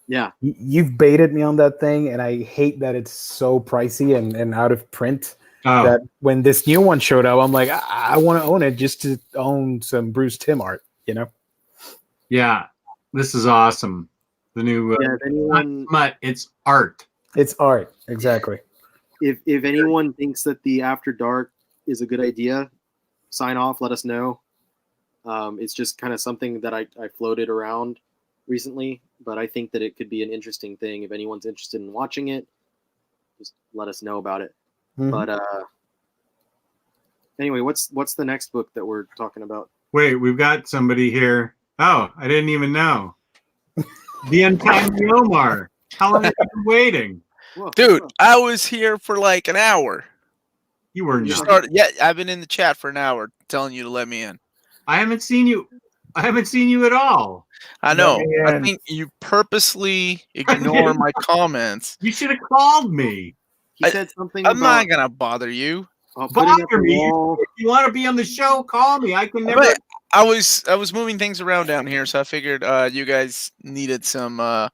Yeah. You've baited me on that thing, and I hate that it's so pricey and out of print. That when this new one showed up, I'm like, I want to own it just to own some Bruce Timm art, Yeah, this is awesome. The new not smut, it's art. It's art, exactly. If anyone thinks that the After Dark is a good idea, sign off, let us know. It's just kind of something that I floated around recently, but I think that it could be an interesting thing. If anyone's interested in watching it, just let us know about it. Mm-hmm. But anyway, what's the next book that we're talking about? Wait, we've got somebody here. Oh, I didn't even know. The untimely Omar. How long have you been waiting? Dude, I was here for like an hour. You were not. Yeah, I've been in the chat for an hour telling you to let me in. I haven't seen you at all. I know. I think you purposely ignore my comments. You should have called me. He said something I'm not going to bother you. Bother me. If you want to be on the show, call me. I can never. But I was moving things around down here, so I figured you guys needed some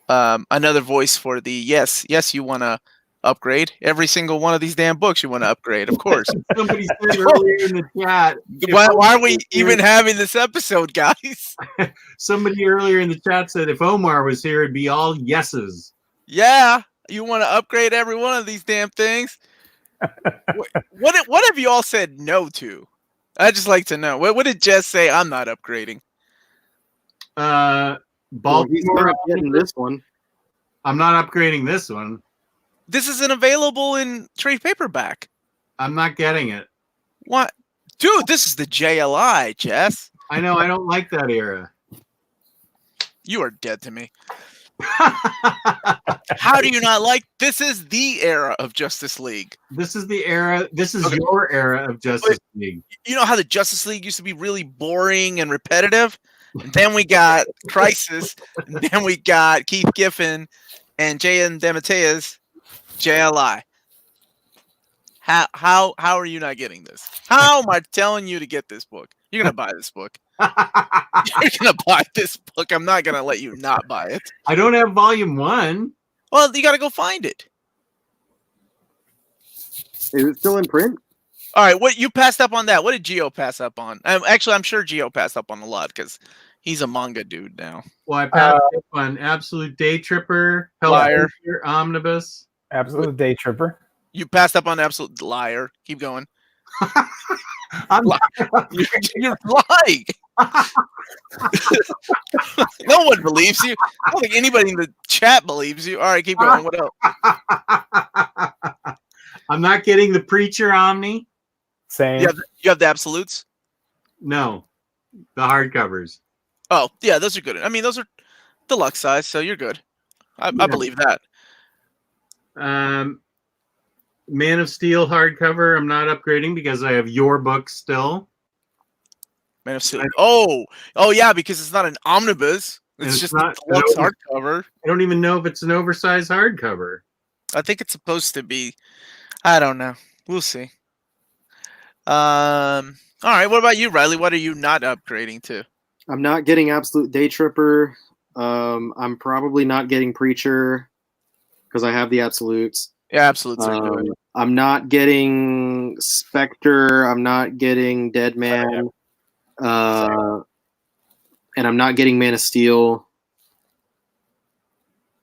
another voice for the yes, you want to upgrade every single one of these damn books. You want to upgrade, of course. Somebody said earlier in the chat. Why are we even having this episode, guys? Somebody earlier in the chat said if Omar was here, it'd be all yeses. Yeah, you want to upgrade every one of these damn things. What have you all said no to? I'd just like to know. What did Jess say? I'm not upgrading. Baltimore getting this one. I'm not upgrading this one. This isn't available in trade paperback. I'm not getting it. What? Dude, this is the JLI, Jess. I know. I don't like that era. You are dead to me. How do you not like? This is the era of Justice League. This is the era. This is your era of Justice League. You know how the Justice League used to be really boring and repetitive? And then we got Crisis. And then we got Keith Giffen and J.N. DeMatteis. JLI. How are you not getting this? How am I telling you to get this book? You're gonna buy this book. You're gonna buy this book. I'm not gonna let you not buy it. I don't have volume 1. Well, you gotta go find it. Is it still in print? All right, what you passed up on that? What did Geo pass up on? Actually, I'm sure Geo passed up on a lot because he's a manga dude now. Well, I passed up on Absolute Daytripper, Liar. Hellblazer, Omnibus. Absolute Daytripper. You passed up on Absolute Liar. Keep going. I'm You're lying. No one believes you. I don't think anybody in the chat believes you. All right, keep going. What else? I'm not getting the Preacher Omni. Same. You have the absolutes? No, the hardcovers. Oh, yeah, those are good. I mean, those are deluxe size, so you're good. I believe that. Man of Steel hardcover. I'm not upgrading because I have your book still. Man of Steel. Oh, yeah, because it's not an omnibus. It's just a deluxe hardcover. I don't even know if it's an oversized hardcover. I think it's supposed to be. I don't know. We'll see. All right. What about you, Ryley? What are you not upgrading to? I'm not getting Absolute Daytripper. I'm probably not getting Preacher because I have the absolutes. Yeah, absolutes are good. I'm not getting Spectre. I'm not getting Dead Man. And I'm not getting Man of Steel.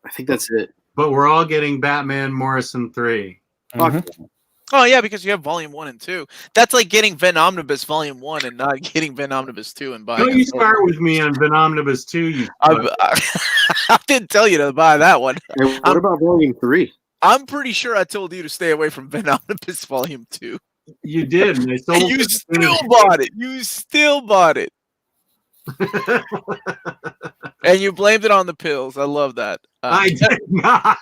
I think that's it. But we're all getting Batman Morrison 3. Mhm. Oh yeah, because you have volume 1 and 2. That's like getting Ven Omnibus volume 1 and not getting Ven Omnibus 2 and buying. Don't you start with me on Ven Omnibus 2? I didn't tell you to buy that one. And what about Volume 3? I'm pretty sure I told you to stay away from Ven Omnibus volume 2. You did. And they sold And you it. still bought it. You still bought it. And you blamed it on the pills. I love that. I did not.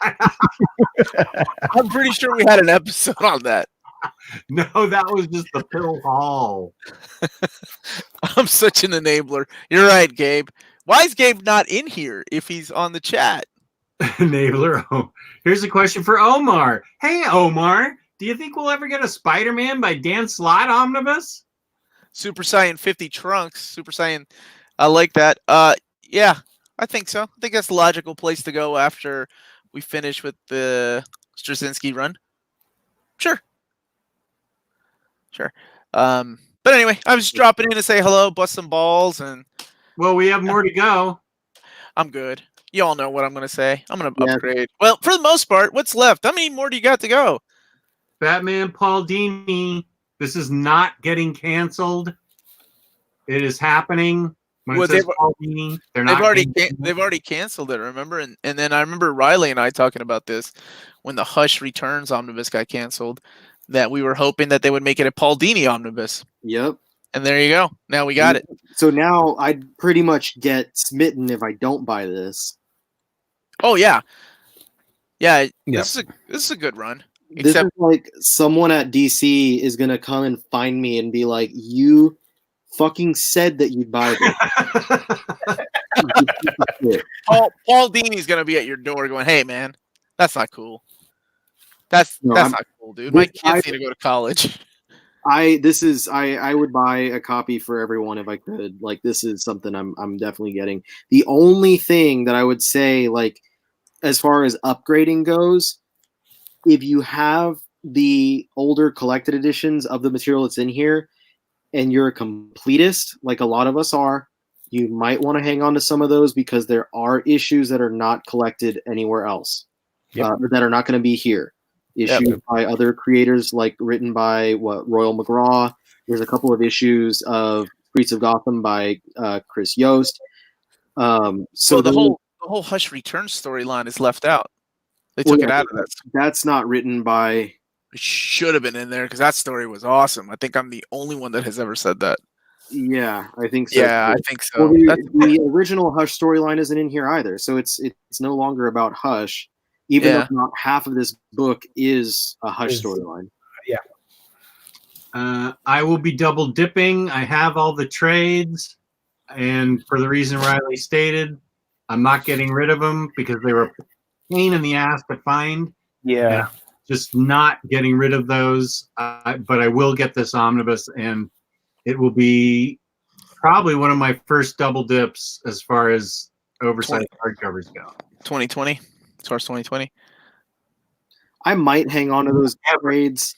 I'm pretty sure we had an episode on that. No, that was just the pill haul. I'm such an enabler. You're right, Gabe. Why is Gabe not in here if he's on the chat? Enabler. Oh, here's a question for Omar. Hey, Omar, do you think we'll ever get a Spider-Man by Dan Slott omnibus? Super Saiyan 50 Trunks. Super Saiyan. I like that. Yeah, I think so. I think that's the logical place to go after we finish with the Straczynski run. Sure. But anyway, I was just dropping in to say hello, bust some balls, and Well, we have more to go. I'm good. You all know what I'm going to say. I'm going to upgrade. Well, for the most part, what's left? How many more do you got to go? Batman Paul Dini. This is not getting canceled. It is happening. When it says Paul Dini, they've already canceled it, remember? And then I remember Ryley and I talking about this when the Hush Returns omnibus got canceled, that we were hoping that they would make it a Paul Dini omnibus. Yep. And there you go. Now we got it. So now I'd pretty much get smitten if I don't buy this. Oh yeah. Yeah, this is a good run. This is like someone at DC is gonna come and find me and be like, "You fucking said that you'd buy this." Paul Dini's gonna be at your door going, "Hey man, that's not cool. That's not cool, dude. My kids need to go to college." I would buy a copy for everyone if I could. Like, this is something I'm definitely getting. The only thing that I would say, like, as far as upgrading goes, if you have the older collected editions of the material that's in here and you're a completist, like a lot of us are, you might want to hang on to some of those because there are issues that are not collected anywhere else, that are not going to be here. Issues by other creators, like written by Royal McGraw. There's a couple of issues of Streets of Gotham by Chris Yost. So the whole Hush Return storyline is left out. They took it out of that. That's not written by. It should have been in there because that story was awesome. I think I'm the only one that has ever said that. Yeah, I think so. Yeah, I think so. Well, the original Hush storyline isn't in here either, so it's no longer about Hush. Even though not half of this book is a Hush storyline. Yeah. I will be double dipping. I have all the trades. And for the reason Ryley stated, I'm not getting rid of them because they were a pain in the ass to find. Yeah. just not getting rid of those. But I will get this omnibus, and it will be probably one of my first double dips as far as oversized hardcovers go. 2020, as far as 2020. I might hang on to those trades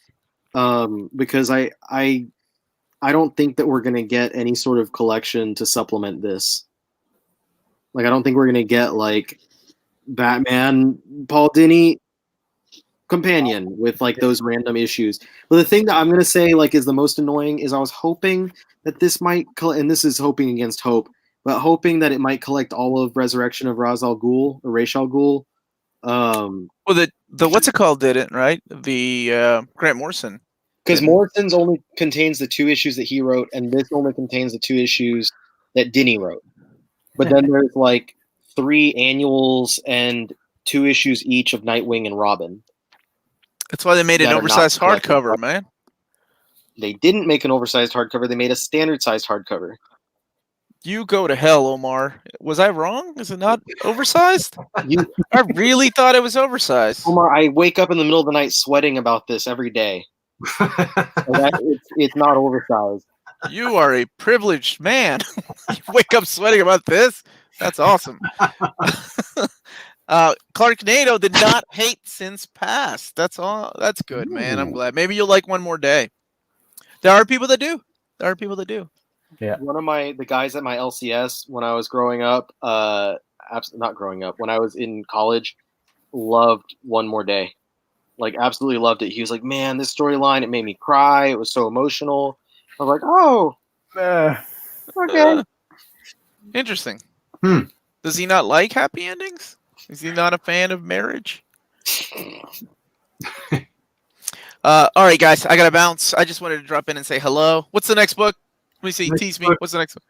because I don't think that we're gonna get any sort of collection to supplement this. Like, I don't think we're gonna get like Batman Paul Dini companion with like those random issues. But the thing that I'm gonna say like is the most annoying is I was hoping that this might and this is hoping against hope, but hoping that it might collect all of Resurrection of Ra's al Ghul or Ra's al Ghul. Well, the what's it called did it, right? The Grant Morrison. Because Morrison's only contains the 2 issues that he wrote, and this only contains the 2 issues that Dini wrote. But then there's like 3 annuals and 2 issues each of Nightwing and Robin. That's why they made an oversized hardcover, man. They didn't make an oversized hardcover. They made a standard-sized hardcover. You go to hell, Omar. Was I wrong? Is it not oversized? You, I really thought it was oversized. Omar, I wake up in the middle of the night sweating about this every day. It's not oversized. You are a privileged man. You wake up sweating about this? That's awesome. Clark Nato did not hate Since Past. That's all. That's good, man. I'm glad. Maybe you'll like one more day. There are people that do. Yeah. One of the guys at my LCS when I was growing up, not growing up, when I was in college, loved One More Day. Like, absolutely loved it. He was like, man, this storyline, it made me cry. It was so emotional. I was like, oh, okay. Interesting. Does he not like happy endings? Is he not a fan of marriage? All right, guys, I gotta bounce. I just wanted to drop in and say hello. What's the next book? Let me see. Tease me. What's the next one?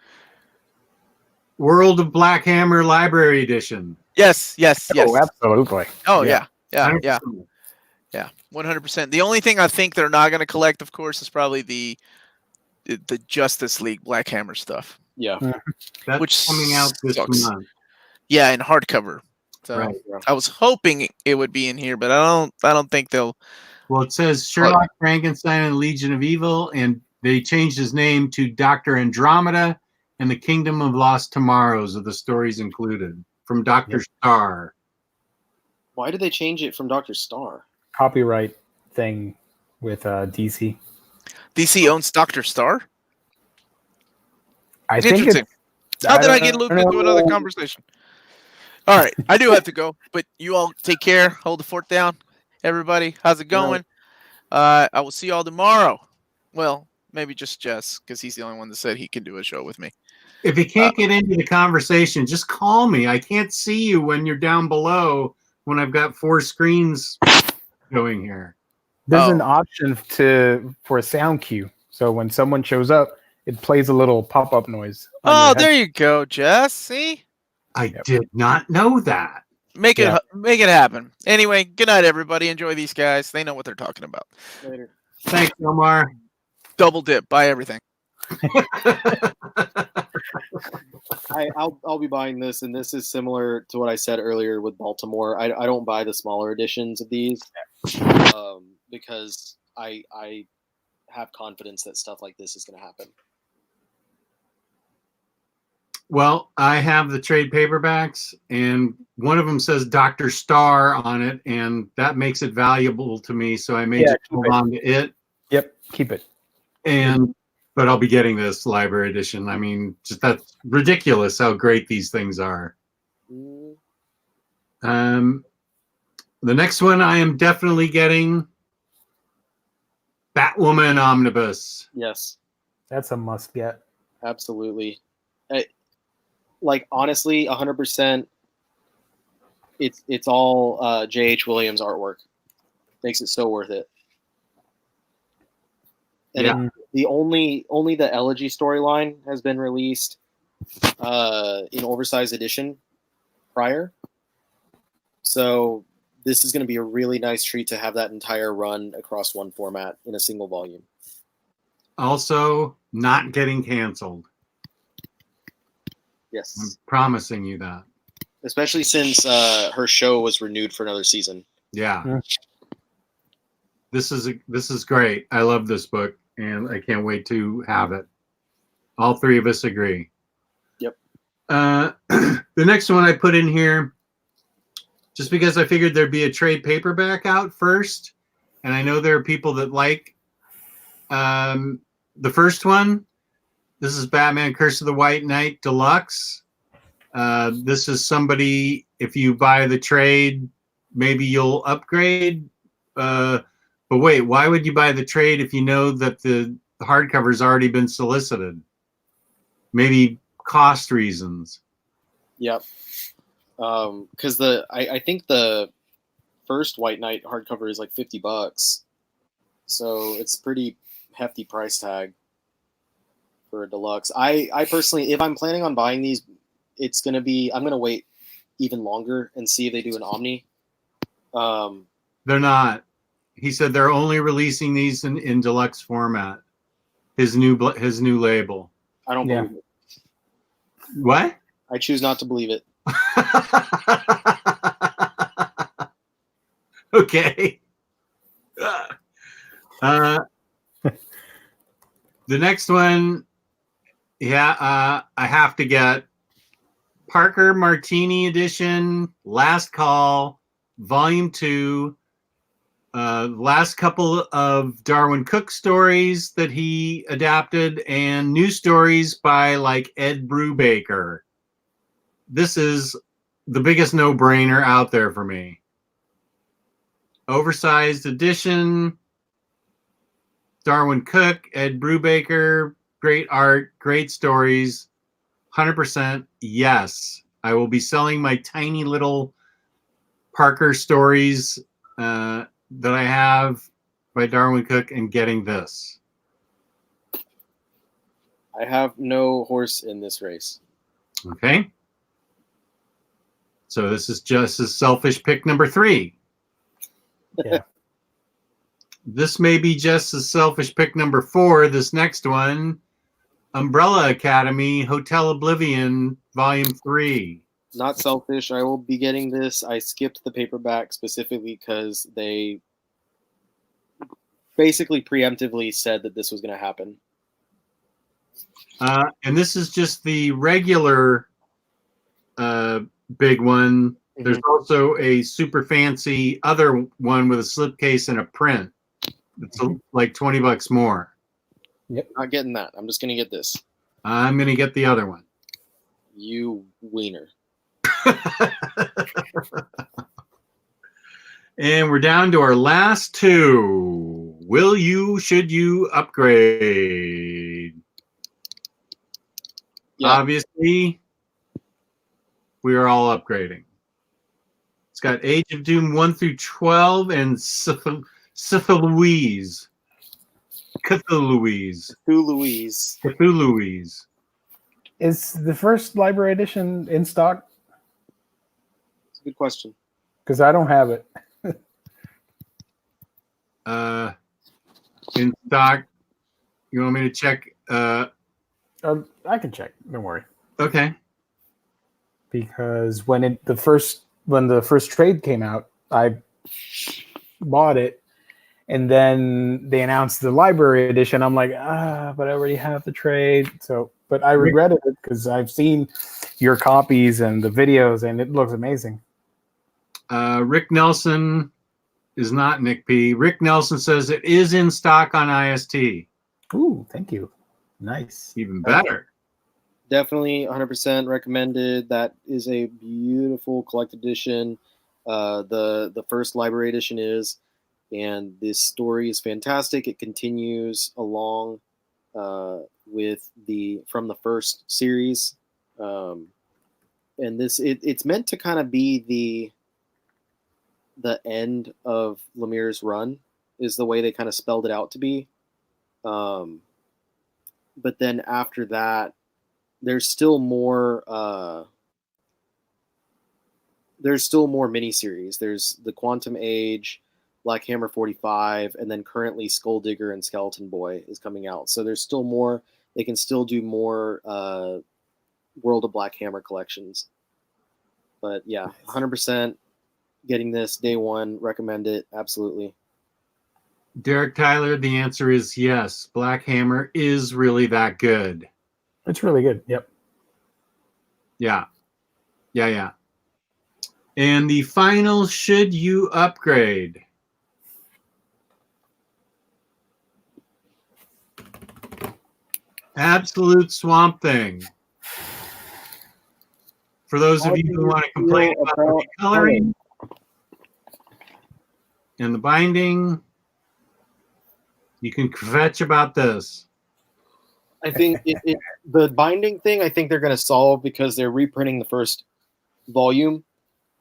World of Black Hammer Library Edition. Yes. Oh, absolutely. Oh, yeah. 100%. 100%. The only thing I think they're not going to collect, of course, is probably the Justice League Black Hammer stuff. Yeah. That's which coming out this sucks. month. Yeah, in hardcover. So Right. I was hoping it would be in here, but I don't think they'll. Well, it says Sherlock Frankenstein and Legion of Evil, and they changed his name to Dr. Andromeda and the Kingdom of Lost Tomorrows of the stories included from Dr. Starr. Why did they change it from Dr. Starr? Copyright thing with DC. DC owns Dr. Starr? I think Interesting. How did I get looped into another conversation? All right, I do have to go, but you all take care. Hold the fort down. Everybody, how's it going? I will see you all tomorrow. Well, maybe just Jess, because he's the only one that said he can do a show with me. If you can't get into the conversation, just call me. I can't see you when you're down below when I've got 4 screens going here. There's an option for a sound cue. So when someone shows up, it plays a little pop-up noise. Oh, there you go, Jess. See? I did not know that. Make it happen. Anyway, good night, everybody. Enjoy these guys. They know what they're talking about. Later. Thanks, Omar. Double dip. Buy everything. I'll be buying this, and this is similar to what I said earlier with Baltimore. I don't buy the smaller editions of these because I have confidence that stuff like this is going to happen. Well, I have the trade paperbacks, and one of them says Dr. Starr on it, and that makes it valuable to me, so I may just hold on to it. Yep, keep it. But I'll be getting this library edition. I mean, just that's ridiculous how great these things are. The next one I am definitely getting Batwoman Omnibus. Yes. That's a must get. Absolutely. Honestly, 100%. It's all J.H. Williams artwork. Makes it so worth it. And the only the Elegy storyline has been released in oversized edition prior. So this is going to be a really nice treat to have that entire run across one format in a single volume. Also, not getting canceled. Yes. I'm promising you that. Especially since her show was renewed for another season. Yeah. This is great. I love this book, and I can't wait to have it. All three of us agree. Yep. The next one I put in here, just because I figured there'd be a trade paperback out first, and I know there are people that like the first one. This is Batman Curse of the White Knight Deluxe. This is somebody, if you buy the trade, maybe you'll upgrade. But wait, why would you buy the trade if you know that the hardcover's already been solicited? Maybe cost reasons. Yep. Because I think the first White Knight hardcover is like $50, so it's pretty hefty price tag for a deluxe. I personally, if I'm planning on buying these, I'm gonna wait even longer and see if they do an Omni. They're not. He said they're only releasing these in deluxe format. His new label. I don't believe it. What? I choose not to believe it. Okay. The next one, I have to get Parker Martini Edition, Last Call, Volume 2. Last couple of Darwin Cook stories that he adapted, and new stories by like Ed Brubaker. This is the biggest no-brainer out there for me. Oversized edition, Darwin Cook, Ed Brubaker, great art, great stories, 100% yes. I will be selling my tiny little Parker stories that I have by Darwin Cook and getting this. I have no horse in this race. Okay. So this is just a selfish pick number 3. Yeah. This may be just a selfish pick number 4. This next one, Umbrella Academy, Hotel Oblivion, Volume 3. Not selfish. I will be getting this. I skipped the paperback specifically because they basically preemptively said that this was going to happen. And this is just the regular big one. Mm-hmm. There's also a super fancy other one with a slipcase and a print. It's like $20 more. Yep. Not getting that. I'm just going to get this. I'm going to get the other one. You wiener. And we're down to our last 2. Should you upgrade? Yeah. Obviously, we are all upgrading. It's got Age of Doom 1 through 12 and Cthulhuese. Is the first library edition in stock? It's a good question. Because I don't have it. In stock. You want me to check? I can check. Don't worry. Okay. Because when the first trade came out, I bought it, and then they announced the library edition. I'm like, but I already have the trade. So, but I regretted it because I've seen your copies and the videos, and it looks amazing. Rick Nelson is not Nick P. Rick Nelson says it is in stock on IST. Ooh, thank you. Nice. Even better. Definitely 100% recommended. That is a beautiful collected edition. The first library edition is, and this story is fantastic. It continues along with from the first series, and it's meant to kind of be the end of Lemire's run, is the way they kind of spelled it out to be. But then after that, there's still more miniseries. There's the Quantum Age, Black Hammer 45, and then currently Skulldigger and Skeleton Boy is coming out. So there's still more. They can still do more World of Black Hammer collections. But yeah, 100% getting this day one. Recommend it. Absolutely. Derek Tyler, the answer is yes. Black Hammer is really that good. It's really good. Yep. Yeah. Yeah. And the final, should you upgrade? Absolute Swamp Thing. For those of you who want to complain about the coloring and the binding, you can kvetch about this. I think the binding thing, I think they're going to solve because they're reprinting the first volume.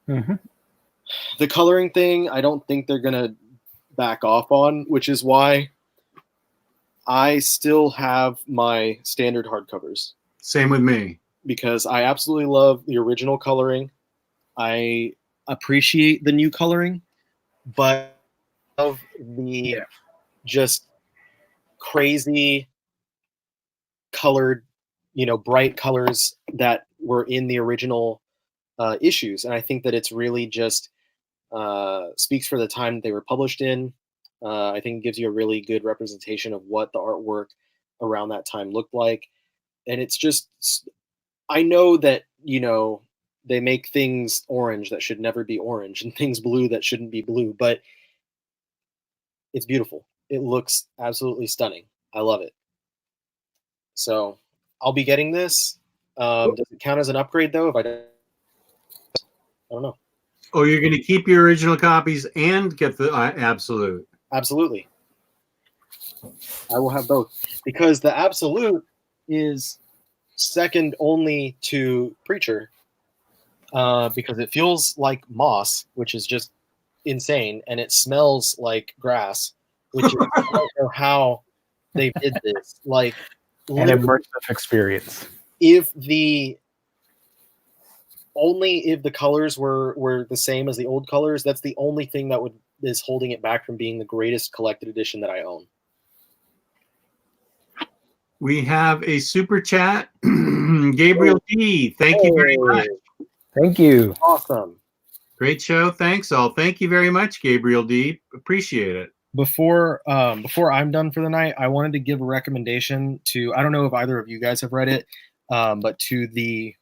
Mm-hmm. The coloring thing, I don't think they're going to back off on, which is why I still have my standard hardcovers. Same with me. Because I absolutely love the original coloring. I appreciate the new coloring, but of the just crazy colored, bright colors that were in the original issues. And I think that it's really just speaks for the time that they were published in. I think it gives you a really good representation of what the artwork around that time looked like. And it's just, I know that, they make things orange that should never be orange and things blue that shouldn't be blue, but it's beautiful. It looks absolutely stunning. I love it. So I'll be getting this. Does it count as an upgrade though? I don't know. Oh, you're going to keep your original copies and get the Absolute. Absolutely. I will have both because the Absolute is second only to Preacher because it feels like moss, which is just insane, and it smells like grass, which is, I don't know how they did this. Like An immersive experience. If the colors were the same as the old colors, that's the only thing that is holding it back from being the greatest collected edition that I own. We have a super chat. Gabriel D. Thank you very much. Thank you. Awesome. Great show. Thanks all. Thank you very much, Gabriel D. Appreciate it. Before I'm done for the night, I wanted to give a recommendation to, I don't know if either of you guys have read it, but to the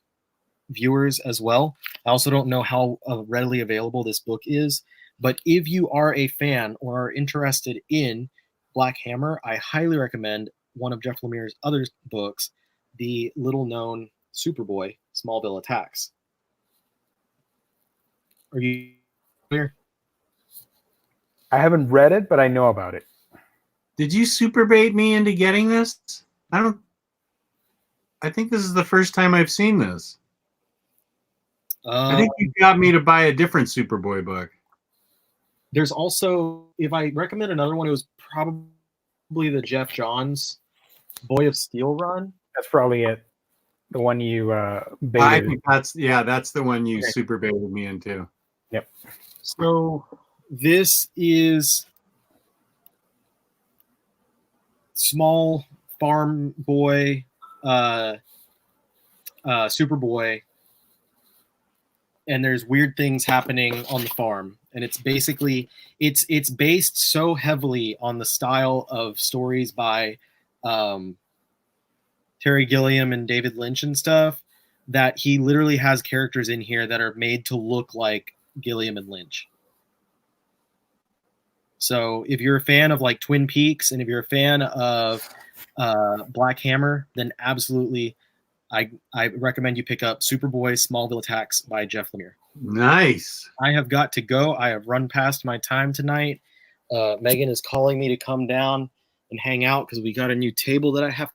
viewers as well. I also don't know how readily available this book is, but if you are a fan or are interested in Black Hammer, I highly recommend one of Jeff Lemire's other books, the little-known Superboy Smallville Attacks. Are you clear? I haven't read it, but I know about it. Did you super bait me into getting this? I think this is the first time I've seen this. I think you got me to buy a different Superboy book. There's also, if I recommend another one, it was probably the Jeff Johns Boy of Steel run. That's probably it. The one you baited. I think that's the one you super baited me into. Yep. So this is small farm boy, Superboy, and there's weird things happening on the farm, and it's basically it's based so heavily on the style of stories by Terry Gilliam and David Lynch and stuff that he literally has characters in here that are made to look like Gilliam and Lynch. So if you're a fan of like Twin Peaks and if you're a fan of Black Hammer, then absolutely I recommend you pick up Superboy Smallville Attacks by Jeff Lemire. Nice. I have got to go. I have run past my time tonight. Megan is calling me to come down and hang out because we got a new table that I have.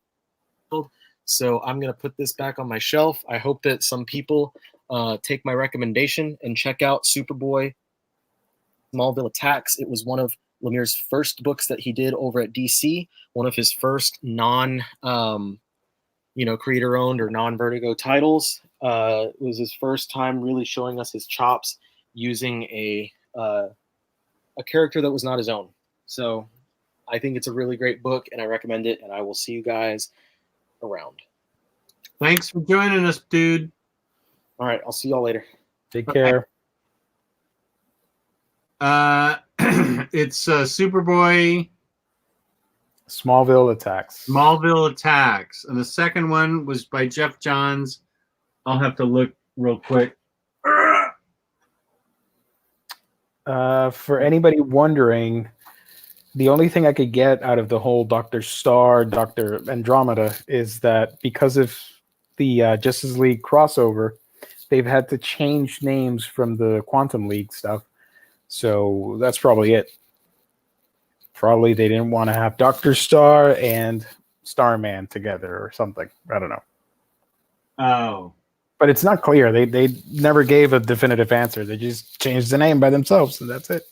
So I'm going to put this back on my shelf. I hope that some people take my recommendation and check out Superboy Smallville Attacks. It was one of Lemire's first books that he did over at DC, one of his first creator-owned or non-Vertigo titles. It was his first time really showing us his chops using a character that was not his own. So I think it's a really great book, and I recommend it, and I will see you guys around. Thanks for joining us, dude. All right, I'll see y'all later. Take care. it's Superboy Smallville Attacks. Smallville Attacks, and the second one was by Jeff Johns. I'll have to look real quick. For anybody wondering, the only thing I could get out of the whole Dr. Star, Dr. Andromeda is that because of the Justice League crossover, they've had to change names from the Quantum League stuff. So that's probably it. Probably they didn't want to have Dr. Star and Starman together or something. I don't know. Oh. But it's not clear. They never gave a definitive answer. They just changed the name by themselves, and that's it.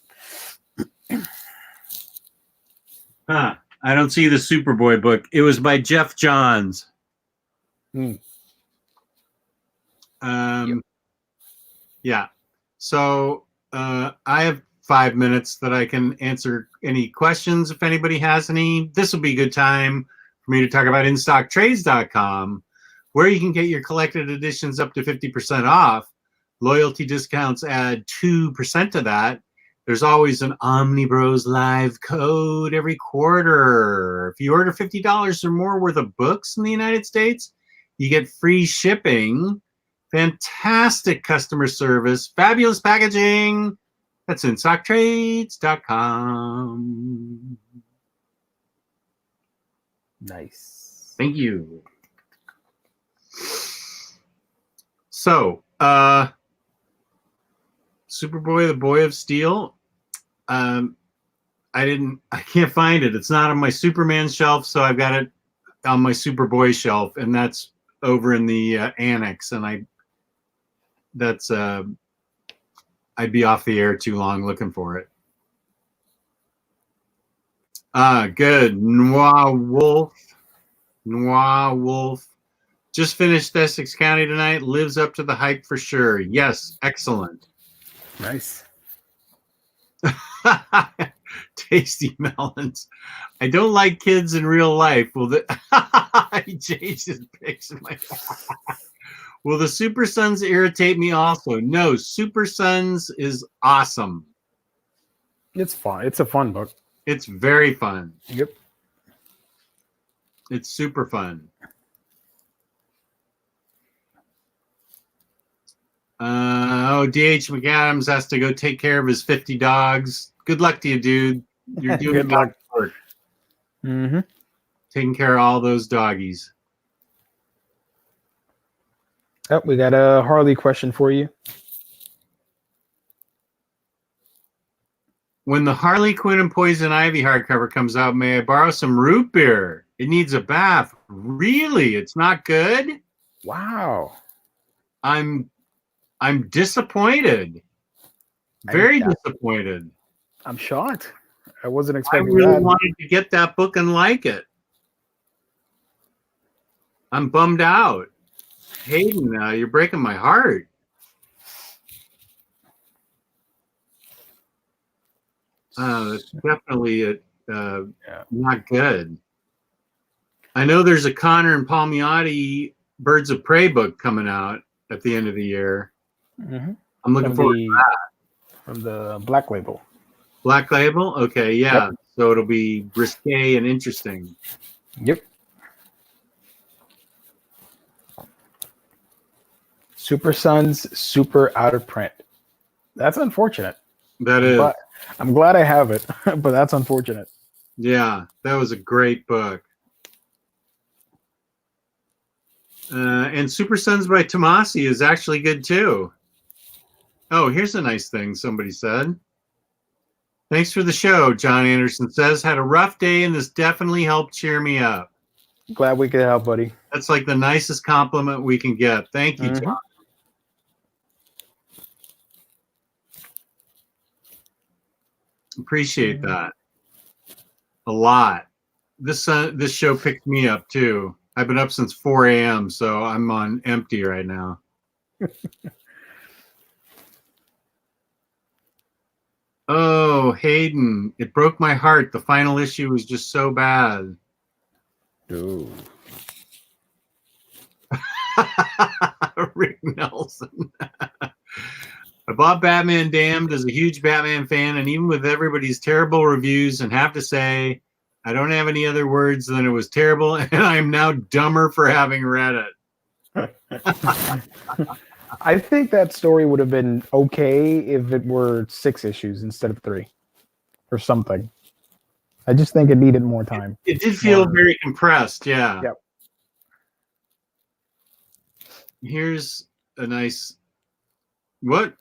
Huh. I don't see the Superboy book. It was by Jeff Johns. Yep. Yeah. So I have 5 minutes that I can answer any questions if anybody has any. This will be a good time for me to talk about InStockTrades.com, where you can get your collected editions up to 50% off. Loyalty discounts add 2% to that. There's always an Omniboslive code every quarter. If you order $50 or more worth of books in the United States, you get free shipping, fantastic customer service, fabulous packaging. That's InStockTrades.com. Nice. Thank you. So, Superboy, the Boy of Steel. I can't find it. It's not on my Superman shelf, so I've got it on my Superboy shelf, and that's over in the annex. And I'd be off the air too long looking for it. Good. Noir Wolf. Just finished Essex County tonight. Lives up to the hype for sure. Yes, excellent. Nice. Tasty melons. I don't like kids in real life. Well, he changed his pics in my. Will the Super Sons irritate me also? No, Super Sons is awesome. It's fun. It's a fun book. It's very fun. Yep. It's super fun. D.H. McAdams has to go take care of his 50 dogs. Good luck to you, dude. You're doing Good luck. work. Mm-hmm. Taking care of all those doggies. Oh, we got a Harley question for you. When the Harley Quinn and Poison Ivy hardcover comes out, may I borrow some root beer? It needs a bath. Really? It's not good? Wow. I'm disappointed. Very disappointed. I'm shocked. I wasn't I expecting really that. wanted to get that book and like it. I'm bummed out. Hayden, you're breaking my heart. It's definitely not good. I know there's a Connor and Palmiotti Birds of Prey book coming out at the end of the year. Mm-hmm. I'm looking forward to that. From the Black Label. Black Label? Okay, yeah. Yep. So it'll be risque and interesting. Yep. Super Sons, super out of print. That's unfortunate. That is. But I'm glad I have it, but that's unfortunate. Yeah, that was a great book. And Super Sons by Tomasi is actually good too. Oh, here's a nice thing somebody said. Thanks for the show, John Anderson says. Had a rough day and this definitely helped cheer me up. Glad we could help, buddy. That's like the nicest compliment we can get. Thank you, John. Appreciate that a lot. This show picked me up too. I've been up since 4 a.m., so I'm on empty right now. Oh, Hayden, it broke my heart. The final issue was just so bad. Ooh. Rick Nelson. I bought Batman Damned as a huge Batman fan, and even with everybody's terrible reviews, and have to say, I don't have any other words than it was terrible, and I am now dumber for having read it. I think that story would have been okay if it were 6 issues instead of 3 or something. I just think it needed more time. It did feel very compressed, yeah. Yep. Here's a nice... What?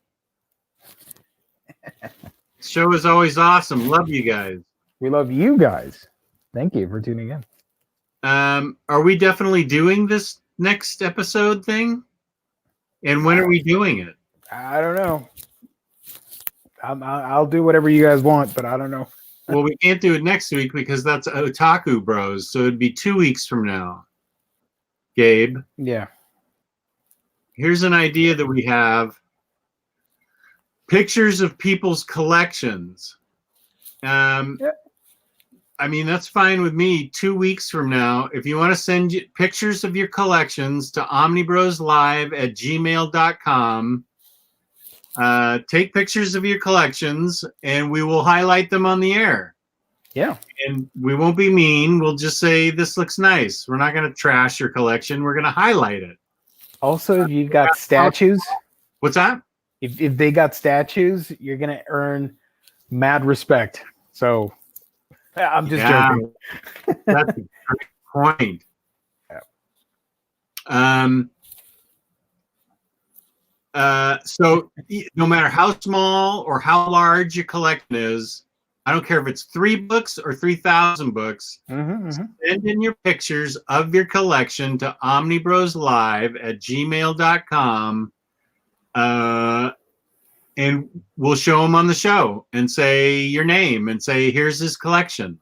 Show is always awesome. Love you guys. We love you guys. Thank you for tuning in. Are we definitely doing this next episode thing? And when are we doing it? I don't know. I'll do whatever you guys want, but I don't know. Well, we can't do it next week because that's Otaku Bros. So it'd be 2 weeks from now. Gabe. Yeah. Here's an idea that we have. Pictures of people's collections. I mean, that's fine with me. 2 weeks from now, if you want to send pictures of your collections to omnibroslive@gmail.com, take pictures of your collections, and we will highlight them on the air. Yeah. And we won't be mean. We'll just say, this looks nice. We're not going to trash your collection. We're going to highlight it. Also, if you've got statues, What's that? if they got statues, you're going to earn mad respect. So I'm just joking. That's a great point. So no matter how small or how large your collection is, I don't care if it's 3 books or 3,000 books, send in your pictures of your collection to omnibroslive@gmail.com, and we'll show them on the show and say your name and say, here's his collection.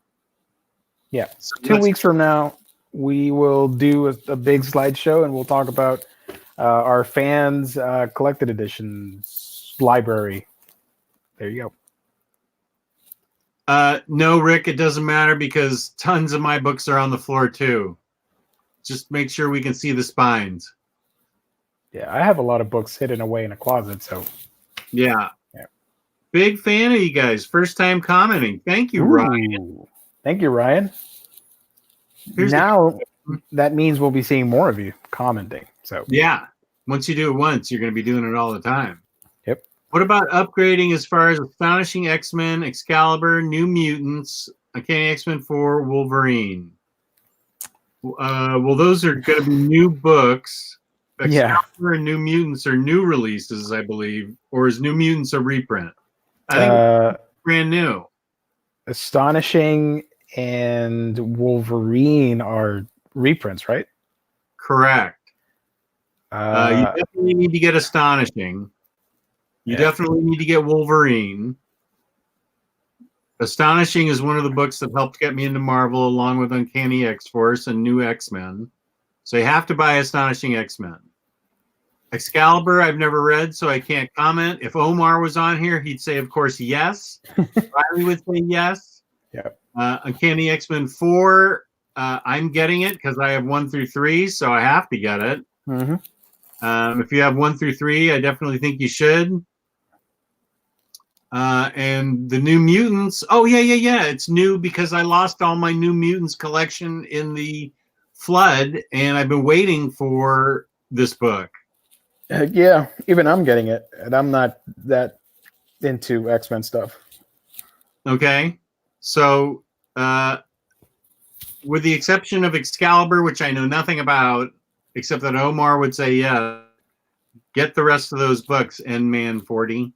Yeah. So 2 weeks from now, we will do a big slideshow, and we'll talk about our fans' collected editions library. There you go. No, Rick, it doesn't matter because tons of my books are on the floor too. Just make sure we can see the spines. Yeah, I have a lot of books hidden away in a closet, so... Yeah. Big fan of you guys. First time commenting. Thank you, Ryan. Thank you, Ryan. Now that means we'll be seeing more of you commenting. So yeah, once you do it once, you're going to be doing it all the time. Yep. What about upgrading as far as Astonishing X-Men, Excalibur, New Mutants, Uncanny X-Men 4, Wolverine? Well, those are going to be new books. Excalibur and New Mutants are new releases, I believe, or is New Mutants a reprint? I think it's brand new. Astonishing and Wolverine are reprints, right? Correct. You definitely need to get Astonishing. You definitely need to get Wolverine. Astonishing is one of the books that helped get me into Marvel, along with Uncanny X-Force and New X-Men. So you have to buy Astonishing X-Men. Excalibur, I've never read, so I can't comment. If Omar was on here, he'd say, of course, yes. Ryley would say yes. Yeah. Uncanny X-Men 4, I'm getting it because I have 1 through 3, so I have to get it. If you have 1 through 3, I definitely think you should. And the New Mutants, it's new because I lost all my New Mutants collection in the flood, and I've been waiting for this book. Yeah, even I'm getting it, and I'm not that into X-Men stuff. Okay, so with the exception of Excalibur, which I know nothing about, except that Omar would say, yeah, get the rest of those books, N-Man 40.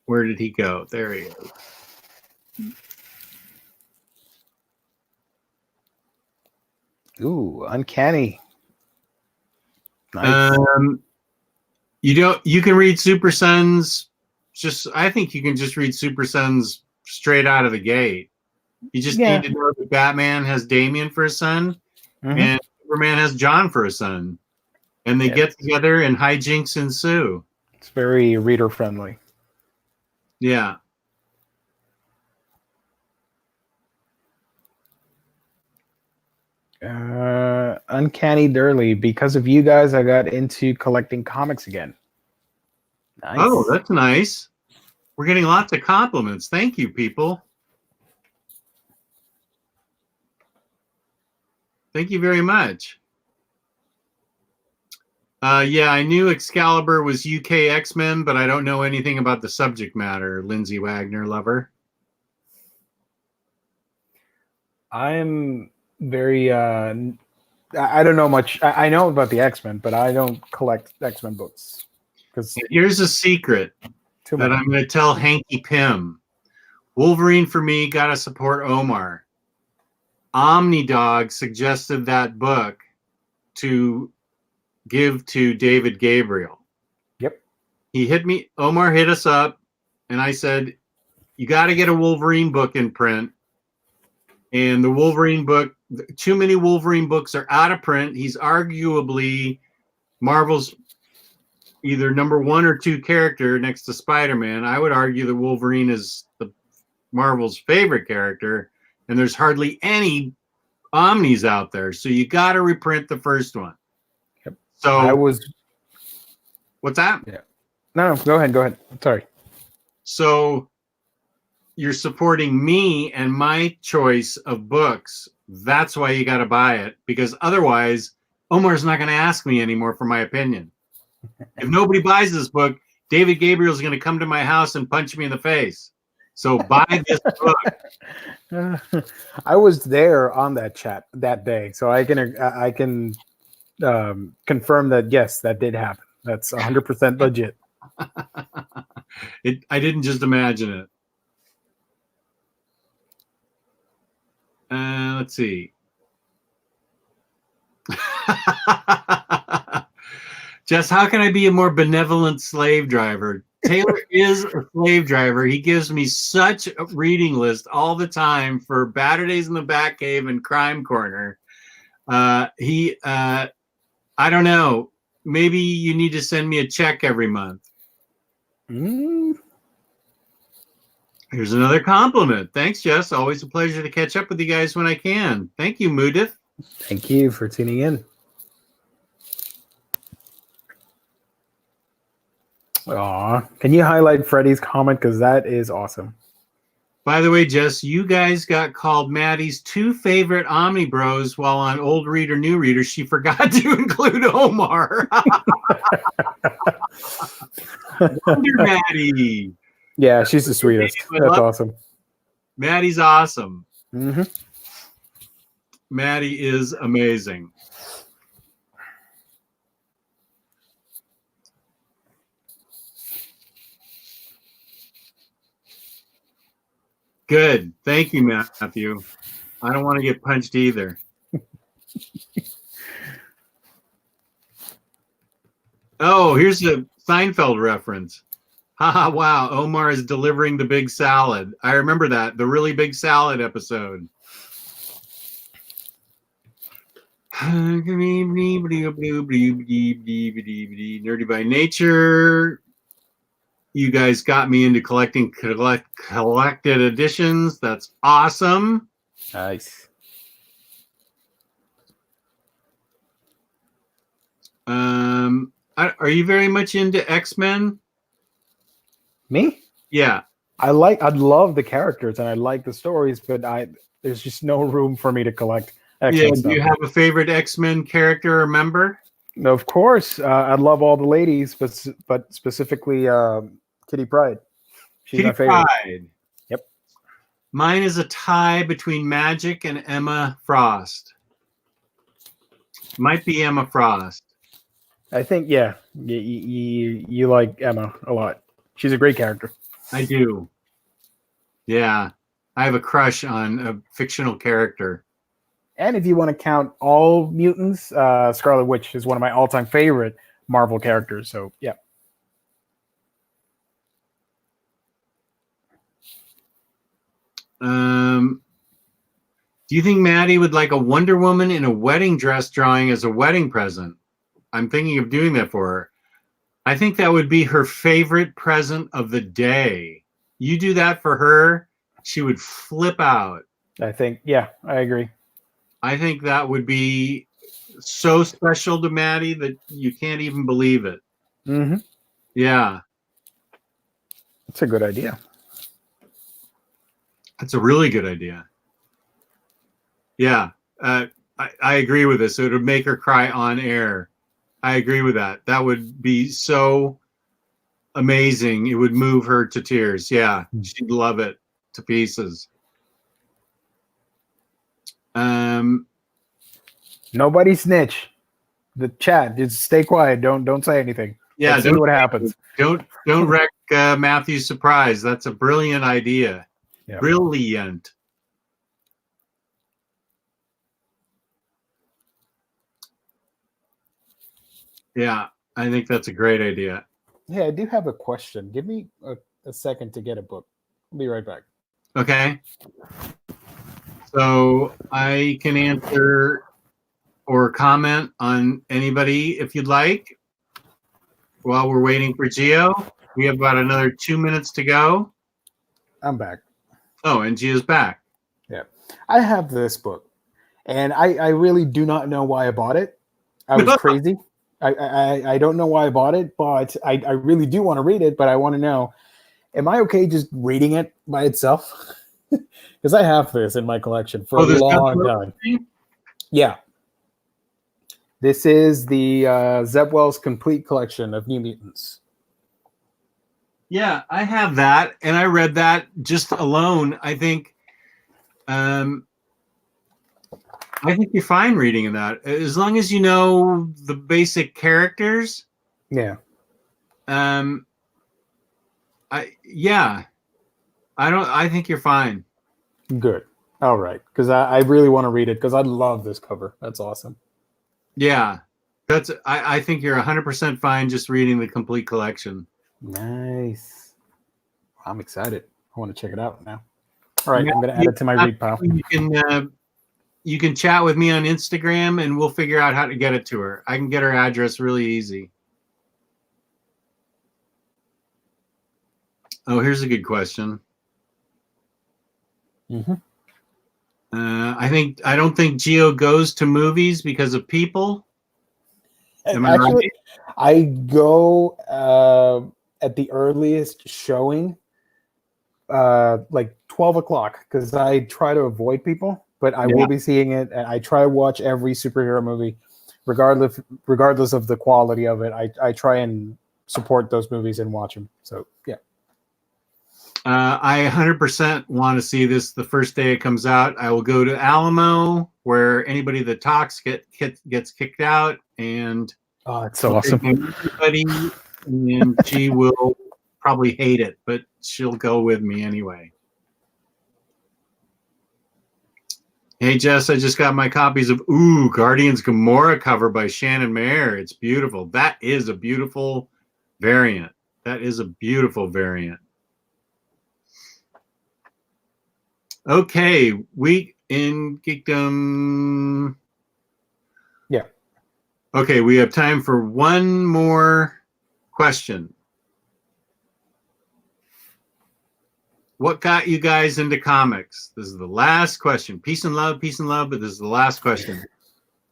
Where did he go? There he is. Ooh, Uncanny. Nice. You can read Super Sons. I think you can just read Super Sons straight out of the gate. You just need to know that Batman has Damian for a son, and Superman has John for a son, and they get together and hijinks ensue. It's very reader friendly. Yeah. Uncanny Durley. Because of you guys, I got into collecting comics again. Nice. Oh, that's nice. We're getting lots of compliments. Thank you, people. Thank you very much. Yeah, I knew Excalibur was UK X-Men, but I don't know anything about the subject matter. Lindsay Wagner, lover. I'm very I don't know much. I know about the X-Men, but I don't collect X-Men books because Here's a secret that I'm going to tell Hanky Pym. Wolverine for me, gotta support Omar. Omnidog suggested that book to give to David Gabriel. Yep. He hit me. Omar hit us up, and I said, "You got to get a Wolverine book in print." And the Wolverine book, too many Wolverine books are out of print. He's arguably Marvel's either number 1 or 2 character next to Spider-Man. I would argue that Wolverine is Marvel's favorite character, and there's hardly any Omnis out there. So you got to reprint the first one. Yep. So what's that? Yeah. No, go ahead. Sorry. So you're supporting me and my choice of books. That's why you got to buy it, because otherwise Omar's not going to ask me anymore for my opinion. If nobody buys this book, David Gabriel's going to come to my house and punch me in the face. So buy this book. I was there on that chat that day, so I can confirm that yes, that did happen. That's 100% legit. I didn't just imagine it. Let's see. Jess, how can I be a more benevolent slave driver? Taylor is a slave driver. He gives me such a reading list all the time for Batter Days in the Batcave and Crime Corner. I don't know. Maybe you need to send me a check every month. Here's another compliment. Thanks, Jess. Always a pleasure to catch up with you guys when I can. Thank you, Mudith. Thank you for tuning in. Aw, can you highlight Freddie's comment? Because that is awesome. By the way, Jess, you guys got called Maddie's 2 favorite OmniBros while on Old Reader, New Reader. She forgot to include Omar. Wonder Maddie. Yeah, she's the sweetest. That's awesome. Maddie's awesome. Mm-hmm. Maddie is amazing. Good. Thank you, Matthew. I don't want to get punched either. Oh, here's a Seinfeld reference. Haha, wow. Omar is delivering the big salad. I remember that. The really big salad episode. Nerdy by nature. You guys got me into collecting collected editions. That's awesome. Nice. Are you very much into X-Men? Me? Yeah. I'd love the characters and I like the stories, but there's just no room for me to collect X-Men Yeah. stuff. Do you have a favorite X-Men character or member? Of course. I love all the ladies, but specifically Kitty Pryde. She's Kitty my favorite. Pryde. Yep. Mine is a tie between Magic and Emma Frost. Might be Emma Frost. I think, yeah, you like Emma a lot. She's a great character. I do. Yeah. I have a crush on a fictional character. And if you want to count all mutants, Scarlet Witch is one of my all-time favorite Marvel characters. So, yeah. Do you think Maddie would like a Wonder Woman in a wedding dress drawing as a wedding present? I'm thinking of doing that for her. I think that would be her favorite present of the day. You do that for her, she would flip out. I think, yeah, I agree. I think that would be so special to Maddie that you can't even believe it. Mm-hmm. Yeah, That's a good idea. that's a really good idea. Yeah, I agree with this. So it would make her cry on air. I agree with that. That would be so amazing. It would move her to tears. Yeah, she'd love it to pieces. Nobody snitch. The chat, just stay quiet. Don't say anything. Yeah, Let's see what happens. Don't wreck Matthew's surprise. That's a brilliant idea. Yeah. Brilliant. Yeah, I think that's a great idea. Yeah, I do have a question. Give me a second to get a book. I'll be right back. Okay. So I can answer or comment on anybody if you'd like. While we're waiting for Gio, we have about another 2 minutes to go. I'm back. Oh, and Gio's back. Yeah. I have this book, and I really do not know why I bought it. I was crazy. I don't know why I bought it, but I really do want to read it, but I want to know, am I okay just reading it by itself? Because I have this in my collection for a long time. Yeah. This is the Zebwell's Complete Collection of New Mutants. Yeah, I have that, and I read that just alone. I think you're fine reading that, as long as you know the basic characters. Yeah. I think you're fine. Good. All right, because I really want to read it because I love this cover. That's awesome. Yeah, I think you're 100% fine just reading the complete collection. Nice. I'm excited. I want to check it out now. All right, I'm going to add it to my read pile. You can chat with me on Instagram, and we'll figure out how to get it to her. I can get her address really easy. Oh, here's a good question. Mm-hmm. I don't think Gio goes to movies because of people. Am I Actually, right? I go at the earliest showing, like 12 o'clock, because I try to avoid people, but I will be seeing it. And I try to watch every superhero movie, regardless of the quality of it. I try and support those movies and watch them. So, yeah. I 100% want to see this the first day it comes out. I will go to Alamo, where anybody that talks gets kicked out, and oh, it's so awesome. Everybody, and she will probably hate it, but she'll go with me anyway. Hey Jess, I just got my copies of Guardians Gamora cover by Shannon Mayer. It's beautiful. That is a beautiful variant. Okay, Week in Geekdom. Yeah. Okay, we have time for one more question. What got you guys into comics? This is the last question. Peace and love, but this is the last question.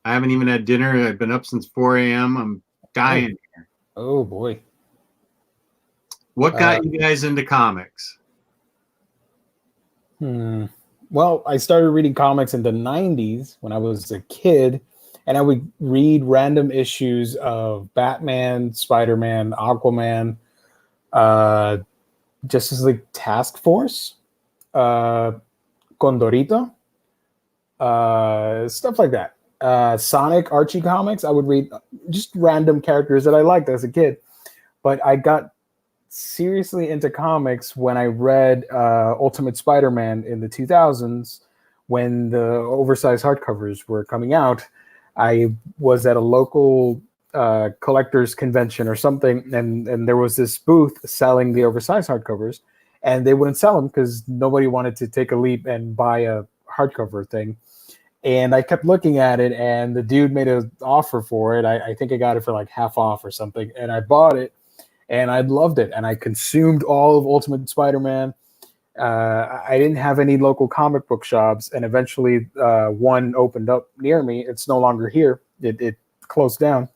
I haven't even had dinner. I've been up since 4 a.m. I'm dying. Oh, boy. What got you guys into comics? Well, I started reading comics in the 90s when I was a kid, and I would read random issues of Batman, Spider-Man, Aquaman, Justice League Task Force, Condorito, stuff like that. Sonic, Archie comics, I would read just random characters that I liked as a kid. But I got seriously into comics when I read Ultimate Spider-Man in the 2000s, when the oversized hardcovers were coming out. I was at a local collectors convention or something, and there was this booth selling the oversized hardcovers, and they wouldn't sell them because nobody wanted to take a leap and buy a hardcover thing. And I kept looking at it, and the dude made an offer for it. I think I got it for like half off or something, and I bought it. And I loved it, and I consumed all of Ultimate Spider-Man. I didn't have any local comic book shops, and eventually one opened up near me. It's no longer here, it closed down.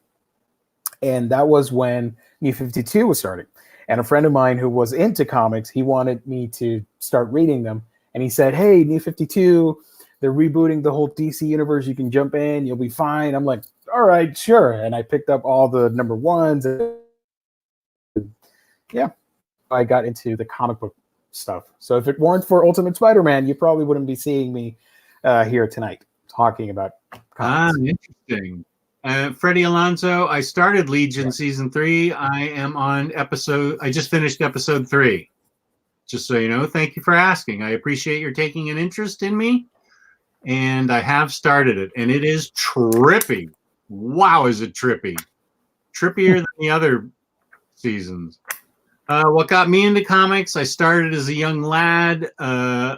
And that was when New 52 was starting. And a friend of mine who was into comics, he wanted me to start reading them. And he said, hey, New 52, they're rebooting the whole DC universe. You can jump in. You'll be fine. I'm like, all right, sure. And I picked up all the number ones. And yeah, I got into the comic book stuff. So if it weren't for Ultimate Spider-Man, you probably wouldn't be seeing me here tonight talking about comics. Interesting. Freddie Alonso, I started Legion season 3. I am on I just finished episode 3. Just so you know, thank you for asking. I appreciate your taking an interest in me. And I have started it. And it is trippy. Wow, is it trippy. Trippier than the other seasons. What got me into comics, I started as a young lad.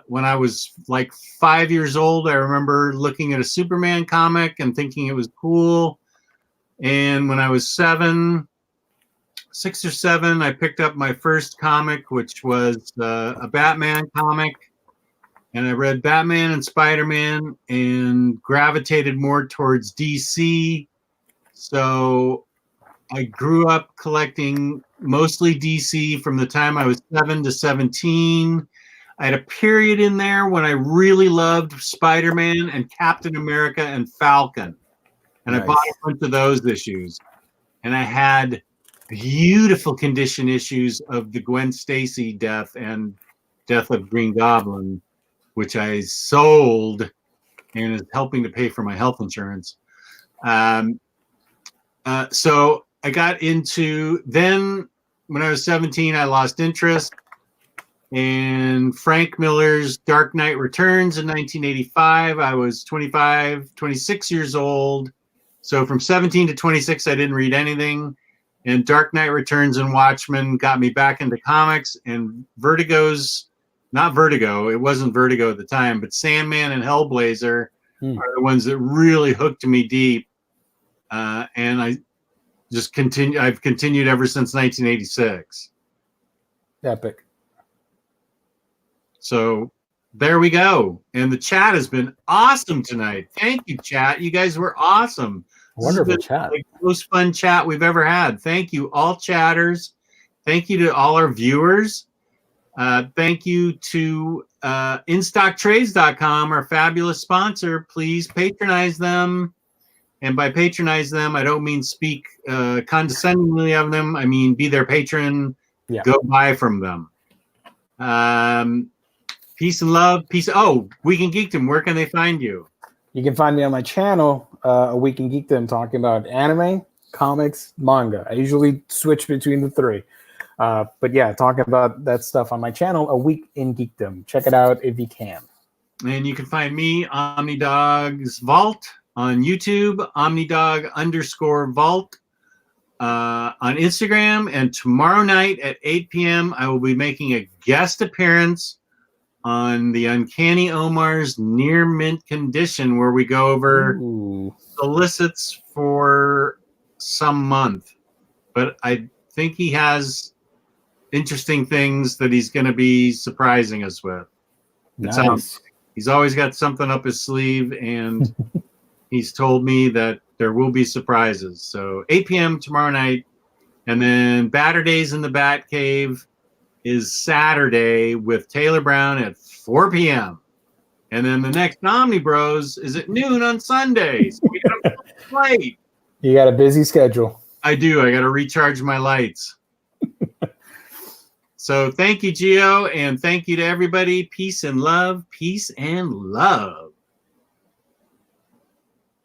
When I was like 5 years old, I remember looking at a Superman comic and thinking it was cool. And when I was 6 or 7, I picked up my first comic, which was a Batman comic. And I read Batman and Spider-Man and gravitated more towards DC. So I grew up collecting mostly DC from the time I was 7 to 17. I had a period in there when I really loved Spider-Man and Captain America and Falcon. And I bought a bunch of those issues. And I had beautiful condition issues of the Gwen Stacy death and Death of Green Goblin, which I sold and is helping to pay for my health insurance. So I got into, then when I was 17, I lost interest. And Frank Miller's Dark Knight Returns in 1985, I was 26 years old. So from 17 to 26, I didn't read anything. And Dark Knight Returns and Watchmen got me back into comics. And not Vertigo, it wasn't Vertigo at the time, but Sandman and Hellblazer are the ones that really hooked me deep. And I've continued ever since 1986. Epic. So there we go. And the chat has been awesome tonight. Thank you, chat. You guys were awesome. Wonderful chat. The most fun chat we've ever had. Thank you, all chatters. Thank you to all our viewers. Thank you to InStockTrades.com, our fabulous sponsor. Please patronize them. And by patronize them, I don't mean speak condescendingly of them. I mean be their patron. Yeah. Go buy from them. Peace and love. Peace. Oh, Week in Geekdom. Where can they find you? You can find me on my channel, A Week in Geekdom, talking about anime, comics, manga. I usually switch between the three. But yeah, talking about that stuff on my channel, A Week in Geekdom. Check it out if you can. And you can find me, Omnidog's Vault, on YouTube, Omnidog_Vault, on Instagram. And tomorrow night at 8 p.m., I will be making a guest appearance on the Uncanny Omar's Near Mint Condition, where we go over solicits for some month. But I think he has interesting things that he's going to be surprising us with. Nice. He's always got something up his sleeve, and he's told me that there will be surprises. So 8 p.m. tomorrow night, and then Batter Days in the Bat Cave is Saturday with Taylor Brown at 4 p.m. And then the next OmniBros is at noon on Sundays. So we got a fight. You got a busy schedule. I do. I got to recharge my lights. So thank you, Gio, and thank you to everybody. Peace and love. Peace and love.